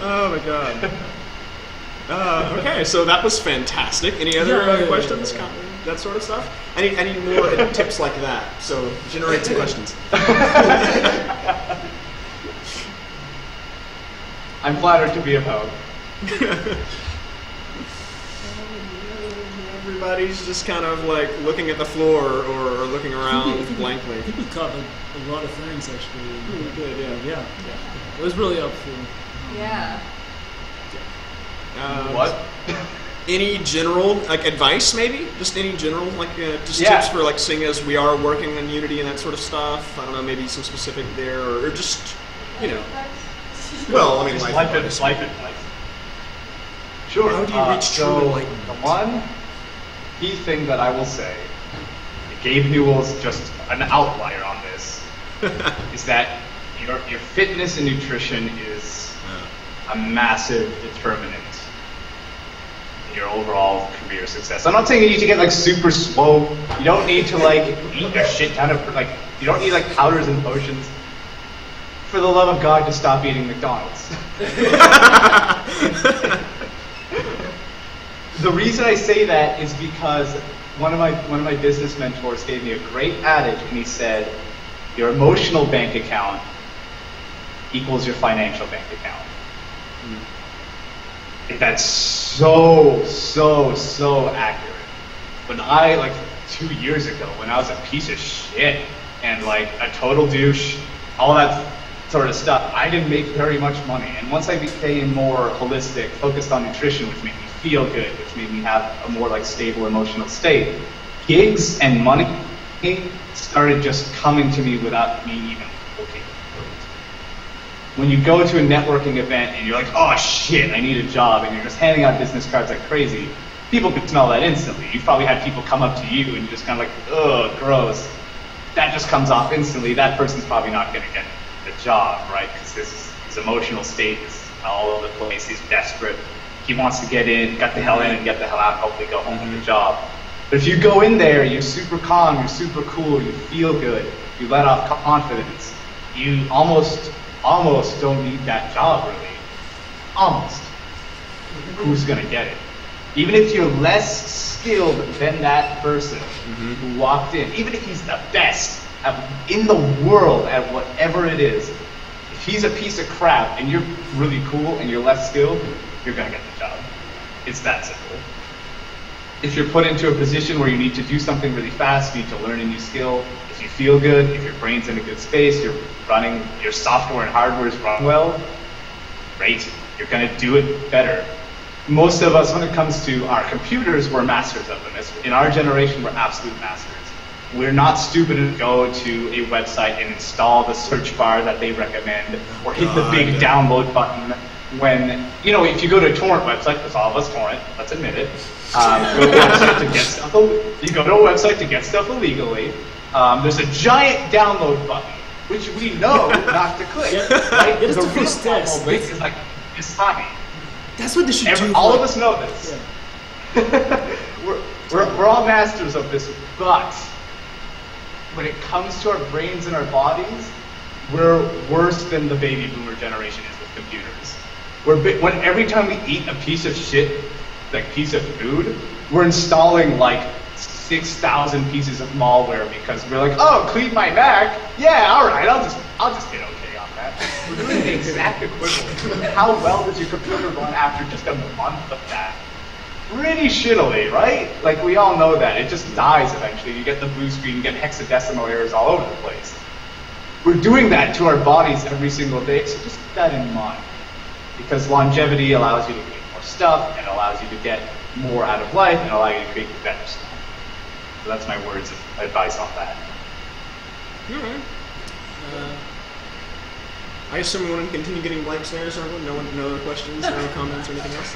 S1: Oh my god. Okay, so that was fantastic. Any other questions? That sort of stuff? I need more tips like that. So generate some questions.
S8: I'm flattered to be of help.
S1: Everybody's just kind of like looking at the floor or looking around blankly.
S3: I think we covered a lot of things actually.
S1: We did, yeah.
S3: Yeah. It was really helpful.
S4: Yeah.
S8: What?
S1: Any general advice, maybe? Just any general just
S8: Yeah.
S1: tips for seeing as we are working on Unity and that sort of stuff. I don't know, maybe some specific there or just Well, I mean,
S8: Just
S1: life
S8: life. Sure.
S1: How do you reach true
S8: so
S1: enlightenment?
S8: the one key thing that I will say, Gabe Newell's just an outlier on this, is that your fitness and nutrition is a massive determinant in your overall career success. I'm not saying you need to get like super swole. You don't need to like eat a shit ton of like. You don't need like powders and potions. For the love of God, to stop eating McDonald's. The reason I say that is because one of my business mentors gave me a great adage, and he said, "Your emotional bank account equals your financial bank account." That's so accurate. When I, like 2 years ago, when I was a piece of shit and like a total douche, all that sort of stuff, I didn't make very much money. And once I became more holistic, focused on nutrition, which made me feel good, which made me have a more like stable emotional state, gigs and money started just coming to me without me even looking for it. When you go to a networking event and you're like, oh shit, I need a job, and you're just handing out business cards like crazy, people can smell that instantly. You've probably had people come up to you and you're just kind of like, ugh, gross. That just comes off instantly. That person's probably not going to get the job, right? Because his emotional state is all over the place. He's desperate. He wants to get in, get the hell in, and get the hell out, and hopefully go home with a job. But if you go in there, you're super calm, you're super cool, you feel good, you let off confidence, you almost don't need that job, really. Almost. Who's going to get it? Even if you're less skilled than that person who walked in, even if he's the best in the world at whatever it is, if he's a piece of crap and you're really cool and you're less skilled, you're going to get the job. It's that simple. If you're put into a position where you need to do something really fast, you need to learn a new skill, if you feel good, if your brain's in a good space, you're running, your software and hardware is run well, great, you're going to do it better. Most of us, when it comes to our computers, we're masters of them. In our generation, we're absolute masters. We're not stupid to go to a website and install the search bar that they recommend, or hit the big download button when, you know, if you go to a torrent website, because all of us torrent, let's admit it, you go to a website to get stuff, you go to a website to get stuff illegally, there's a giant download button, which we know not to click, right?
S3: That's
S8: The
S3: the
S8: real
S3: first test.
S8: download link is like, it's tiny.
S3: That's what they should do.
S8: All of us know this.
S3: Yeah.
S8: we're all masters of this, but when it comes to our brains and our bodies, we're worse than the baby boomer generation is with computers. When every time we eat a piece of shit, like piece of food, we're installing like 6,000 pieces of malware because we're like, oh, clean my Mac. Yeah, all right, I'll just hit okay on that. We're doing the exact equivalent. How well does your computer run after just a month of that? Pretty shittily, right? Like, we all know that. It just dies eventually. You get the blue screen, you get hexadecimal errors all over the place. We're doing that to our bodies every single day, so just keep that in mind. Because longevity allows you to create more stuff, and allows you to get more out of life, and allow you to create better stuff. So that's my words of advice on that.
S1: Alright. I assume we want to continue getting blanks there, so no other questions, no comments, or anything else?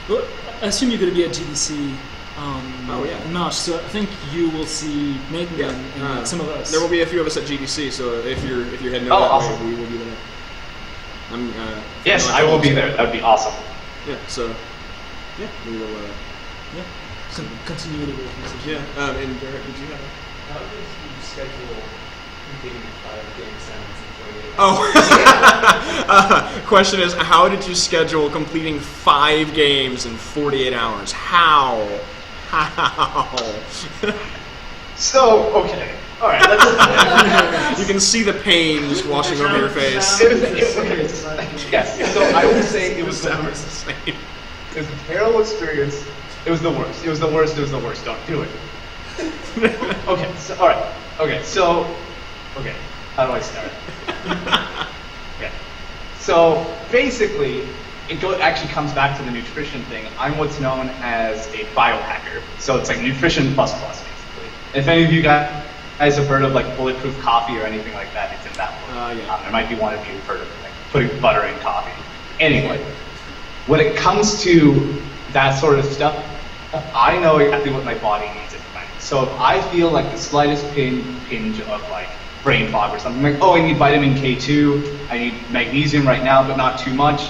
S3: Well, I assume you're going to be at GDC.
S1: Oh, yeah.
S3: March, so I think you will see Nathan and some of us.
S1: There will be a few of us at GDC, so if you're heading
S8: Oh,
S1: over that
S8: awesome.
S1: way, we will be there.
S8: Yes, I will be there. That would be awesome.
S1: Yeah, so, yeah, we will,
S3: Yeah. Continue the conversation.
S1: yeah, and Derek, did you have
S2: How did you schedule completing 5 game sounds in 48 hours?
S1: question is, how did you schedule completing 5 games in 48 hours? How?
S8: So, okay. All right, let's...
S1: You can see the pain just washing over your face.
S8: Yes, so I would say it was the
S1: Sounds
S8: worst.
S1: the same.
S8: It was a terrible experience. It was the worst. It was the worst. It was the worst. Don't do it. Okay, so, all right. Okay, so, okay, how do I start? Okay, so basically, it actually comes back to the nutrition thing. I'm what's known as a biohacker. So it's like nutrition plus, basically. If any of you guys have heard of like bulletproof coffee or anything like that, it's in that book.
S1: Yeah.
S8: There might be one of you who've heard of like putting butter in coffee. Anyway, when it comes to that sort of stuff, I know exactly what my body needs at the moment. So if I feel like the slightest pinch of like brain fog or something, like, oh, I need vitamin K2, I need magnesium right now, but not too much,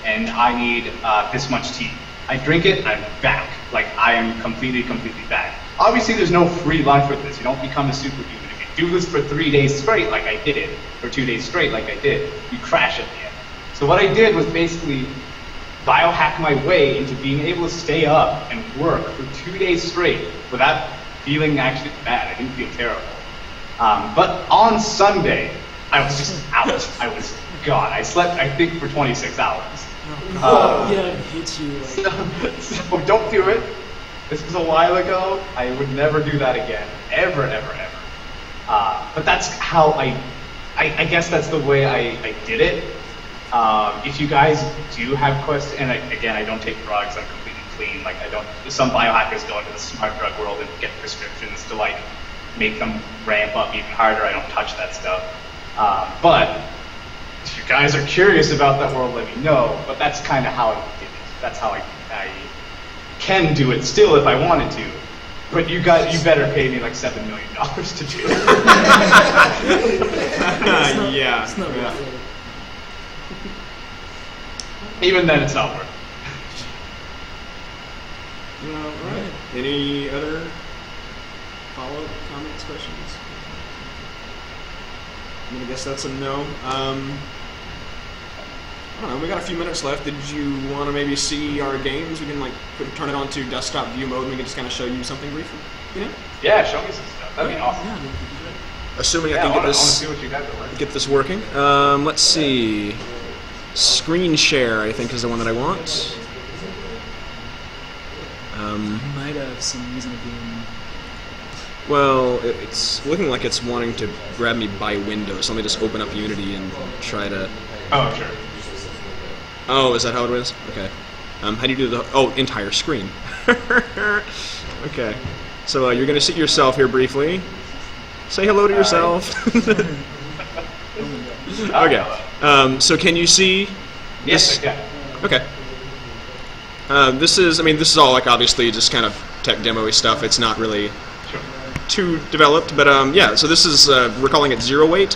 S8: and I need this much tea. I drink it, I'm back. Like, I am completely back. Obviously, there's no free lunch with this. You don't become a superhuman. If you do this for 3 days straight, like I did it, or 2 days straight, like I did, you crash at the end. So what I did was basically biohack my way into being able to stay up and work for 2 days straight without feeling actually bad. I didn't feel terrible. But on Sunday, I was just out. I was gone. I slept, I think, for 26 hours.
S3: Yeah, it hits you. Like,
S8: So don't do it. This was a while ago. I would never do that again. Ever. But that's how I guess that's the way I did it. If you guys do have questions, and again, I don't take drugs, I'm completely clean. Like, I don't, some biohackers go into the smart drug world and get prescriptions to like make them ramp up even harder. I don't touch that stuff. But if you guys are curious about that world, let me know. But that's kind of how I did it. That's how I can do it still if I wanted to. But you better pay me like $7 million to do it.
S1: Yeah.
S3: it's not worth it.
S8: Even then, it's not worth it.
S1: All right. Any other follow-up comments, questions? I'm gonna guess that's a no. I don't know. We got a few minutes left. Did you want to maybe see our games? We can like turn it on to desktop view mode, and we can just kind of show you something briefly. You know?
S8: Yeah, show me some stuff. That'd be awesome.
S1: Assuming
S8: Yeah,
S1: I can
S8: I want to
S1: get
S8: see what you guys are working.
S1: get this working. Let's see. Screen share, I think, is the one that I want.
S3: Might have some reason of being.
S1: Well, it's looking like it's wanting to grab me by window, so let me just open up Unity and try to...
S8: Oh, sure.
S1: Oh, is that how it is? Okay. How do you do the... Oh, entire screen. Okay. So you're going to sit yourself here briefly. Say hello to yourself. Okay. So can you see...
S8: Yes,
S1: this?
S8: I can.
S1: Okay. This is all like obviously just kind of tech demo-y stuff. It's not really
S8: Sure.
S1: too developed, but yeah. So this is we're calling it Zero Weight.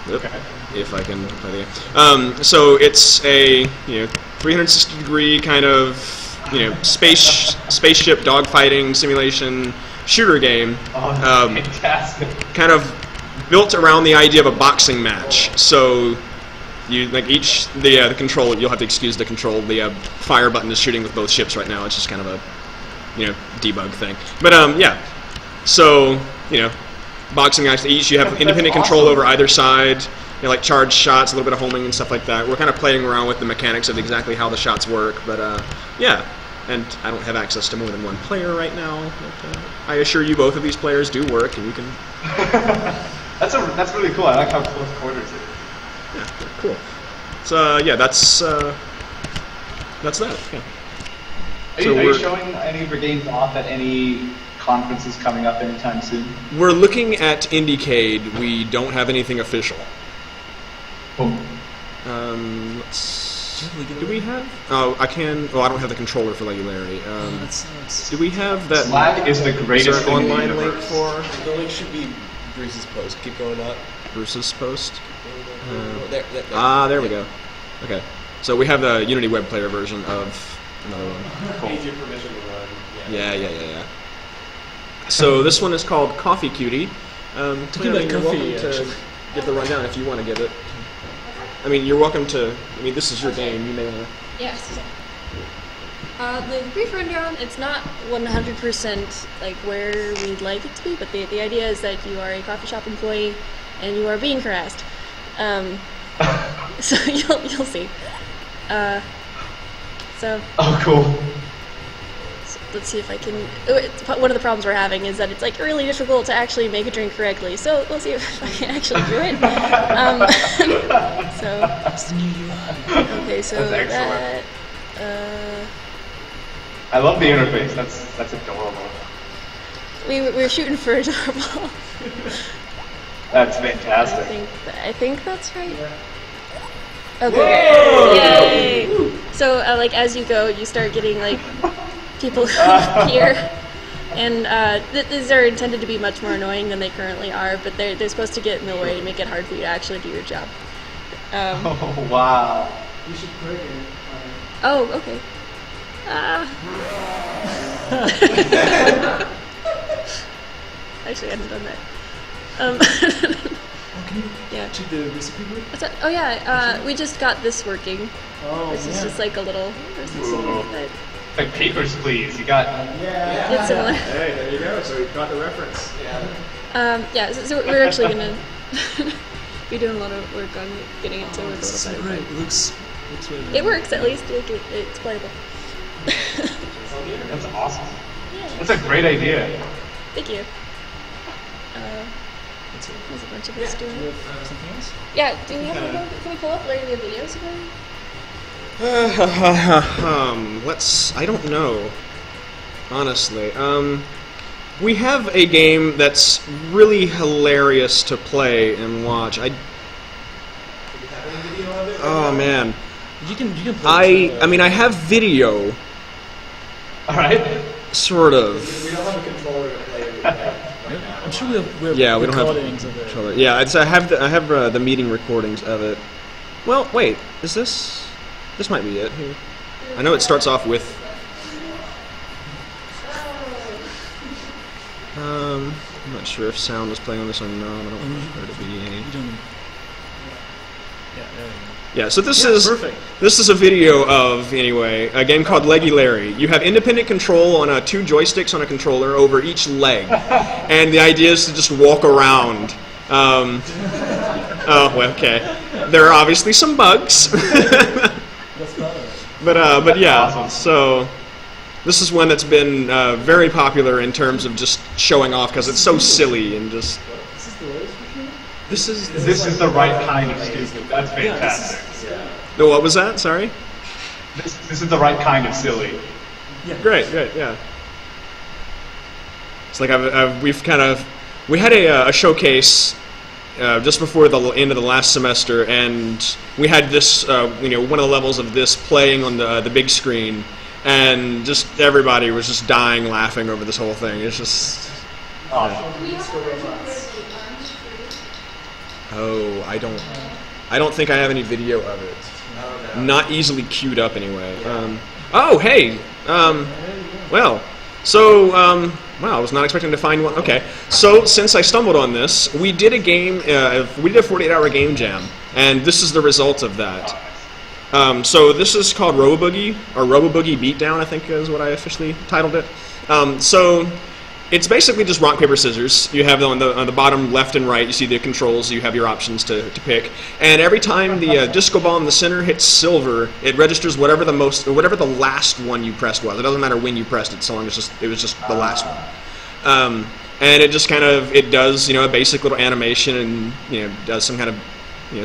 S1: Oop,
S8: Okay.
S1: if I can play the game. So it's a 360-degree kind of spaceship dogfighting simulation shooter game.
S8: Oh, fantastic.
S1: Kind of built around the idea of a boxing match. So you like the control. You'll have to excuse the control. The fire button is shooting with both ships right now. It's just kind of a debug thing. But yeah. So boxing match. Each you have independent control over either side. Like charged shots, a little bit of homing and stuff like that. We're kind of playing around with the mechanics of exactly how the shots work. But yeah. And I don't have access to more than one player right now. But, I assure you, both of these players do work, and you can.
S8: That's really cool. I like how close quarters it is.
S1: Yeah, cool. So yeah, that's that. Yeah.
S8: Are
S1: So
S8: you
S1: we're-
S8: showing any of your games off at any conferences coming up anytime soon?
S1: We're looking at Indiecade. We don't have anything official.
S8: Oh.
S1: Do we have? Oh, I can. Oh, I don't have the controller for Regularity.
S3: That sucks.
S1: Do we have that?
S8: Slack is the
S1: Is
S8: greatest
S1: there an
S8: thing in the
S1: online link
S8: universe.
S1: for
S5: The link should be Bruce's post. Keep going up.
S1: Bruce's post?
S5: There.
S1: There we go. Okay. So we have the Unity web player version of another one.
S5: Needs your permission to run.
S1: Yeah. So this one is called Coffee Cutie.
S3: Talking about
S1: you're
S3: coffee,
S1: welcome to
S3: actually.
S1: give the rundown if you want to give it. I mean, you're welcome to. I mean, this is your game. You may want to.
S6: Yes. The brief rundown, it's not 100% like where we'd like it to be, but the idea is that you are a coffee shop employee and you are being harassed. So you'll see. So
S8: Oh, cool.
S6: let's see if I can. One of the problems we're having is that it's like really difficult to actually make a drink correctly. So we'll see if I can actually do it. So
S3: It's the new UI.
S6: okay, so
S8: That's
S6: that.
S8: excellent. I love the interface. That's adorable.
S6: We're shooting for adorable.
S8: That's fantastic.
S6: I think that's right. Okay. Yay! So like as you go, you start getting like people here. And these are intended to be much more annoying than they currently are, but they're supposed to get in the way to make it hard for you to actually do your job.
S8: Oh, wow.
S7: You should break it.
S6: Oh, okay. Actually, I hadn't done that. Yeah.
S3: Check the recipe book.
S6: What's that? Oh yeah, we just got this working.
S3: Oh,
S6: This is
S3: yeah.
S6: just like a little recipe, but
S8: Like papers, please. You got.
S6: it's similar.
S1: Hey, there you go. So you got the reference.
S6: Yeah, so we're actually gonna be doing a lot of work on getting it to work a
S3: This
S6: little
S3: is
S6: better.
S3: great. It looks really
S6: It works at least. It's playable.
S8: That's awesome. That's a great idea.
S6: Thank you. There's a bunch of us doing
S3: Do you
S6: it.
S3: have something else?
S6: Yeah, do we have? Can we pull up Larry the videos again?
S1: I don't know. Honestly. We have a game that's really hilarious to play and watch. Oh man.
S3: You can play
S1: I mean I have video,
S8: All right.
S1: sort of.
S2: We don't have a controller to play with right now.
S3: I'm sure we have
S1: Yeah, we don't have
S3: recordings of it.
S1: controller. Yeah, I have the meeting recordings of it. Well, wait, is this? This might be it. Here. I know it starts off with. I'm not sure if sound is playing on this or not. I don't remember it to be any.
S3: You don't. Yeah, there you go.
S1: Yeah, so this
S3: Yeah,
S1: is
S3: perfect.
S1: this is a video of anyway a game called Leggy Larry. You have independent control on two joysticks on a controller over each leg, and the idea is to just walk around. Oh, well, okay. There are obviously some bugs, but yeah.
S8: Awesome.
S1: So this is one that's been very popular in terms of just showing off because it's so silly and just. This is
S8: This is the right kind of stupid. That's fantastic.
S1: No, what was that? Sorry.
S8: This is the right kind of silly.
S1: Great, yeah. It's like we had a showcase just before the end of the last semester, and we had this one of the levels of this playing on the big screen, and just everybody was just dying laughing over this whole thing. It's just I don't think I have any video of it. Not easily queued up anyway. Hey. Well. So. Wow, I was not expecting to find one. Okay. So since I stumbled on this, we did a game. We did a 48-hour game jam, and this is the result of that. So this is called Robo-Boogie, or Robo-Boogie Beatdown, I think is what I officially titled it. So it's basically just rock, paper, scissors. You have on the bottom left and right, you see the controls, you have your options to pick. And every time the disco ball in the center hits silver, it registers whatever the last one you pressed was. It doesn't matter when you pressed it, so long as it was just the last one. And it just it does, a basic little animation and, does some kind of,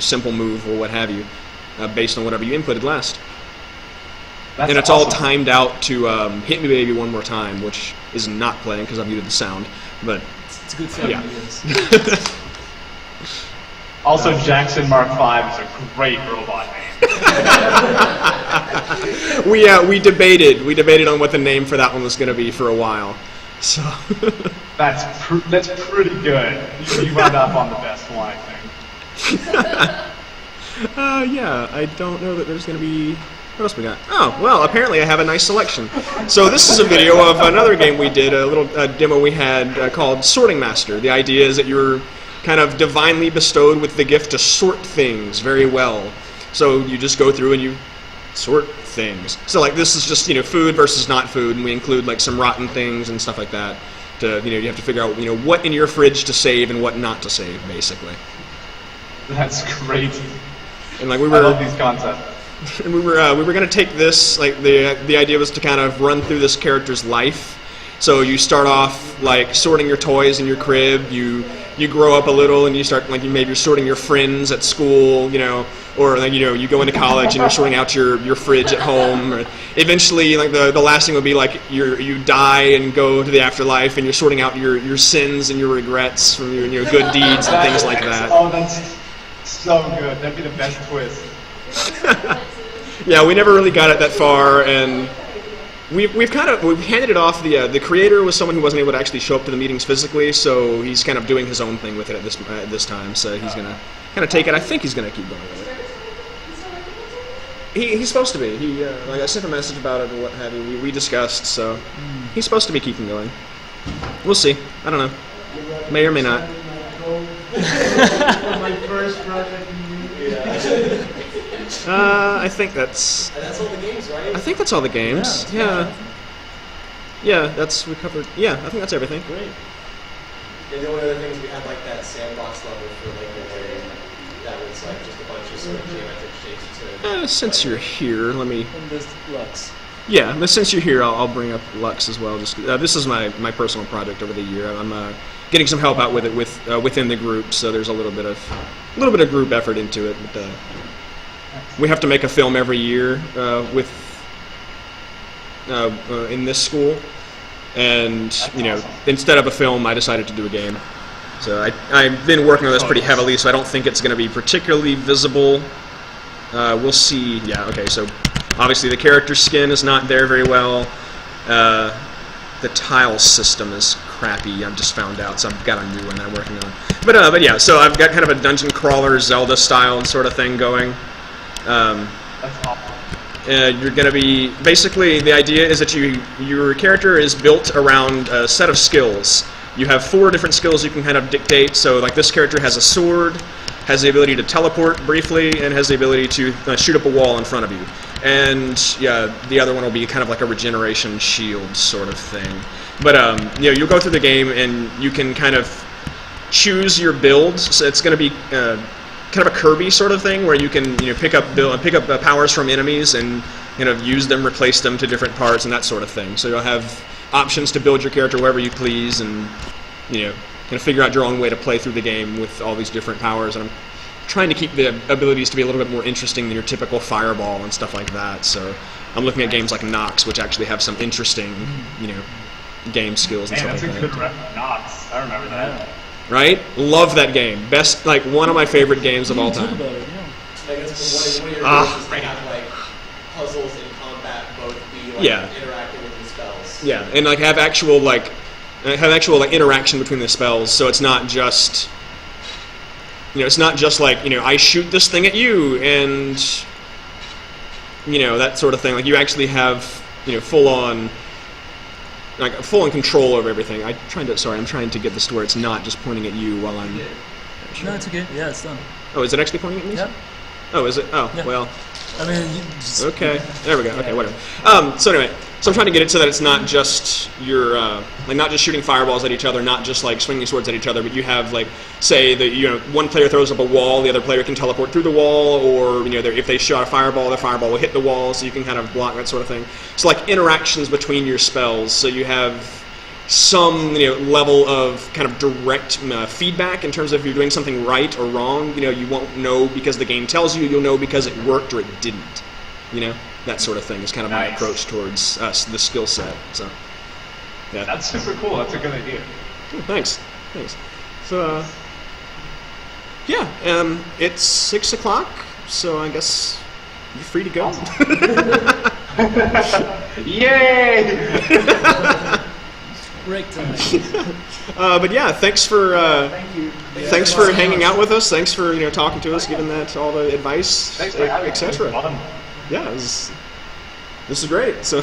S1: simple move or what have you, based on whatever you inputted last.
S8: That's
S1: And it's all
S8: awesome.
S1: timed out to Hit Me Baby One More Time, which is not playing because I've muted the sound. But
S3: It's a good thing.
S1: Yeah.
S3: Yes.
S8: Also, Jackson Mark V is a great robot name.
S1: we debated on what the name for that one was going to be for a while. So
S8: That's pretty good. You wound up on the best one, I think.
S1: yeah, I don't know that there's going to be. What else we got? Oh, well, apparently I have a nice selection. So this is a video of another game we did, a little demo we had called Sorting Master. The idea is that you're kind of divinely bestowed with the gift to sort things very well. So you just go through and you sort things. So like this is just, food versus not food, and we include like some rotten things and stuff like that. You have to figure out, what in your fridge to save and what not to save, basically.
S8: That's great.
S1: And like
S8: I love these concepts.
S1: And we were going to take this, like the idea was to kind of run through this character's life. So you start off like sorting your toys in your crib. You grow up a little and you start maybe you're sorting your friends at school, or like you go into college and you're sorting out your fridge at home. Or eventually, like the last thing would be like you die and go to the afterlife and you're sorting out your sins and your regrets from your good deeds and things like that.
S8: Oh, that's so good. That'd be the best twist.
S1: Yeah, we never really got it that far, and we've handed it off. The creator was someone who wasn't able to actually show up to the meetings physically, so he's kind of doing his own thing with it at this time. So he's gonna kind of take it. I think he's gonna keep going with it. He's supposed to be. He like I sent a message about it or what have you. We discussed, so he's supposed to be keeping going. We'll see. I don't know. May or may not.
S7: My first project in
S1: I think that's.
S2: And that's all the games, right?
S1: I think that's all the games. Yeah. We covered. Yeah, I think that's everything.
S3: Great.
S2: And the only other things we had like that sandbox level for like that was like just a bunch of sort of geometric shapes to.
S1: Since you're here, let me.
S3: And there's Lux.
S1: Yeah, but since you're here, I'll bring up Lux as well. Just this is my personal project over the year. I'm getting some help out with it within the group, so there's a little bit of group effort into it. But we have to make a film every year in this school, and instead of a film, I decided to do a game. So I've been working on this pretty heavily, so I don't think it's going to be particularly visible. We'll see. Yeah. Okay. So. Obviously, the character skin is not there very well. The tile system is crappy. I've just found out, so I've got a new one I'm working on. But yeah, so I've got kind of a dungeon crawler Zelda style sort of thing going.
S8: That's awesome.
S1: You're going to be basically the idea is that your character is built around a set of skills. You have 4 different skills you can kind of dictate. So like this character has a sword, has the ability to teleport briefly, and has the ability to shoot up a wall in front of you. And yeah, the other one will be kind of like a regeneration shield sort of thing. But you'll go through the game and you can kind of choose your build. So it's going to be kind of a Kirby sort of thing where you can pick up powers from enemies and use them, replace them to different parts and that sort of thing. So you'll have options to build your character wherever you please, and kind of figure out your own way to play through the game with all these different powers. And I'm trying to keep the abilities to be a little bit more interesting than your typical fireball and stuff like that. So I'm looking at games like Nox, which actually have some interesting, game skills and stuff like that.
S8: That's a good rep. Nox. I remember that.
S1: Right? Love that game. Best, one of my favorite games of all time.
S3: About it, yeah.
S2: I guess one of your goals is to have like puzzles in combat both be interacting with the spells.
S1: Yeah, and have actual interaction between the spells. So it's not just I shoot this thing at you and that sort of thing. Like you actually have full on control over everything. I'm trying to get this to where it's not just pointing at you while I'm.
S3: No, it's okay. Yeah, it's done.
S1: Oh, is it actually pointing at me?
S3: Yeah.
S1: Oh, is it? Oh,
S3: Yeah.
S1: well.
S3: I mean, you just,
S1: Okay, there we go. Okay, whatever. So anyway, I'm trying to get it so that it's not just your not just shooting fireballs at each other, not just swinging swords at each other, but you have say that one player throws up a wall, the other player can teleport through the wall, or if they shot a fireball, the fireball will hit the wall, so you can kind of block that sort of thing. So interactions between your spells, so you have some level of kind of direct feedback in terms of if you're doing something right or wrong. You won't know because the game tells you. You'll know because it worked or it didn't. That sort of thing is kind of my approach towards the skill set. So yeah,
S8: That's super cool. That's a good idea.
S1: Thanks. So it's 6:00, so I guess you're free to go.
S8: Yay!
S3: break time.
S1: But yeah, thanks for thanks for hanging out with us. Thanks for talking to us, giving all the advice, etc. Yeah, this is great. So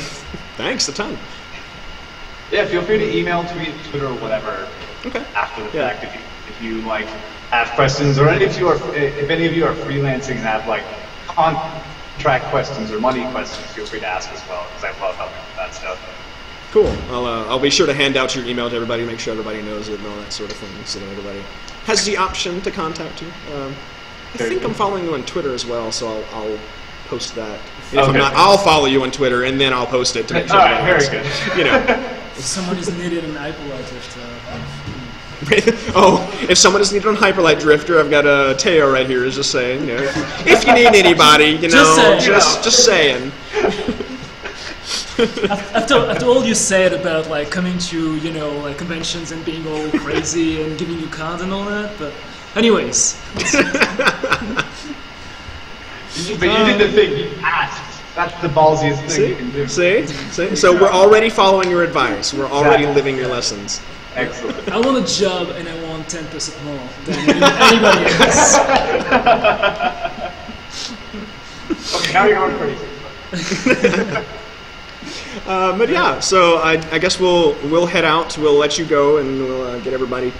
S1: thanks a ton.
S8: Yeah, feel free to email, tweet, Twitter, or whatever.
S1: Okay.
S8: After the fact, if you have questions, or if any of you are freelancing and have contract questions or money questions, feel free to ask as well, because I love helping with that stuff.
S1: Cool. I'll be sure to hand out your email to everybody, make sure everybody knows it and all that sort of thing, so that everybody has the option to contact you. I think I'm following you on Twitter as well, so I'll post that. If I'm not, I'll follow you on Twitter and then I'll post it to make sure.
S8: All right, very good.
S3: If someone is needed in Hyperlight Drifter.
S1: If someone is needed on Hyperlight Drifter, I've got Teo right here. Is just saying, if you need anybody, just saying.
S3: After all you said about coming to conventions and being all crazy and giving you cards and all that, but anyways.
S8: But you did the thing. You asked That's the ballsiest thing you can do.
S1: See? So we're already following your advice. We're already living your lessons.
S8: Excellent.
S3: I want a job and I want 10% more than anybody else.
S8: Okay, now you're going crazy.
S1: But yeah, so I guess we'll head out. We'll let you go, and we'll get everybody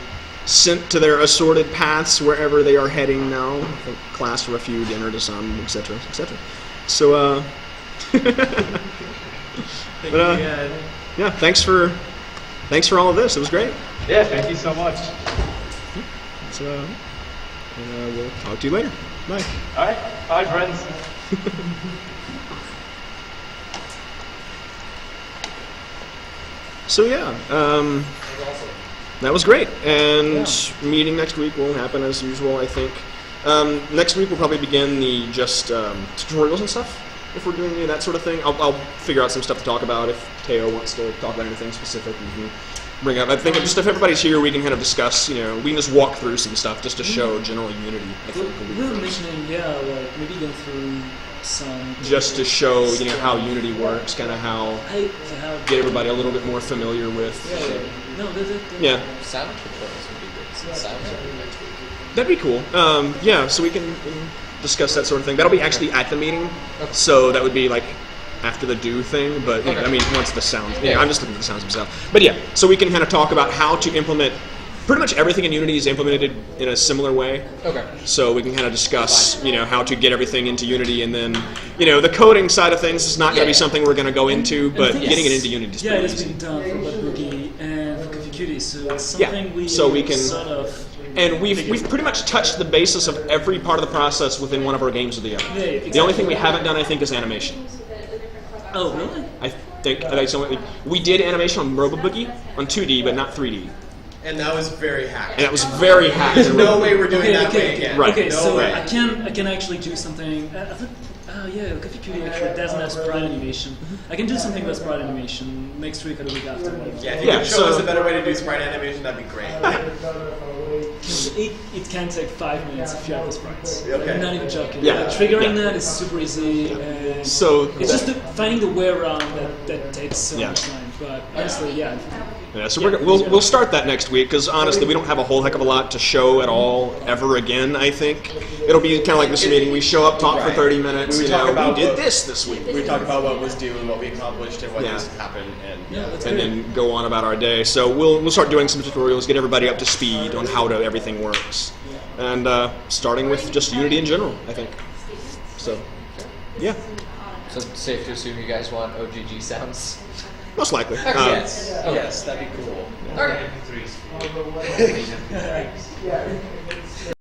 S1: sent to their assorted paths wherever they are heading now. I think class for a few, dinner to some, etc., etc. So, yeah, thanks for all of this. It was great.
S8: Yeah, thank you so much.
S1: So, we'll talk to you later. Bye.
S8: All right, bye, friends.
S1: So yeah, that was great. And meeting next week will happen as usual, I think. Next week we'll probably begin the tutorials and stuff. If we're doing any of that sort of thing, I'll figure out some stuff to talk about. If Teo wants to talk about anything specific, we can bring up. I think just if everybody's here, we can kind of discuss. We can just walk through some stuff just to show general unity. I think
S3: We were mentioning, like maybe go through some.
S1: just to show how Unity works, kind of how get everybody a little bit more familiar with.
S3: No,
S1: Yeah.
S2: Sound tutorials would be good. Sounds would be next week.
S1: That'd be cool. Yeah, so we can discuss that sort of thing. That'll be actually at the meeting, so that would be like after the do thing. But I mean, once the sounds, I'm just looking at the sounds themselves. But yeah, so we can kind of talk about how to implement. Pretty much everything in Unity is implemented in a similar way.
S2: Okay.
S1: So we can kind of discuss, how to get everything into Unity, and then, the coding side of things is not going to be something we're going to go into, but getting it into Unity is pretty
S3: it's
S1: easy.
S3: been done for Boogie and for Coffee Cutie, so it's something
S1: so we can
S3: sort of.
S1: And we've pretty much touched the basis of every part of the process within one of our games or the other.
S3: Yeah, exactly.
S1: The only thing we haven't done, I think, is animation.
S3: Oh, really?
S1: I think we did animation on Roboboogie on 2D, but not 3D.
S2: And that was very hacked.
S1: And that was very hacked.
S2: There's no way we're doing that way
S3: okay.
S2: again.
S1: Right.
S3: Okay,
S2: No
S3: so
S2: way.
S3: I can actually do something. Coffee Cutie actually doesn't have sprite animation. I can do something with sprite animation next week or the week after.
S2: Yeah, if you could show us a better way to do sprite animation, that'd be great.
S3: It can take 5 minutes if you have the sprites.
S2: Okay.
S3: I'm not even joking.
S1: Yeah.
S3: Triggering that is super easy. And
S1: So
S3: it's just finding the way around that takes so
S1: Yeah.
S3: much time. But honestly, yeah.
S1: so we'll start that next week, because honestly, we don't have a whole heck of a lot to show at all ever again. I think it'll be kind of like this meeting. We show up, talk for 30 minutes.
S2: We talk about
S1: we did this week.
S2: We talk about what was due and what we accomplished and what
S1: Yeah.
S2: just happened, and
S3: That's
S1: and
S3: great.
S1: then go on about our day. So we'll start doing some tutorials, get everybody up to speed on how everything works, and starting with just Unity in general, I think. So, yeah,
S9: So it's safe to assume you guys want OGG sounds?
S1: most likely.
S2: yes, yes, that'd be cool.
S9: Okay.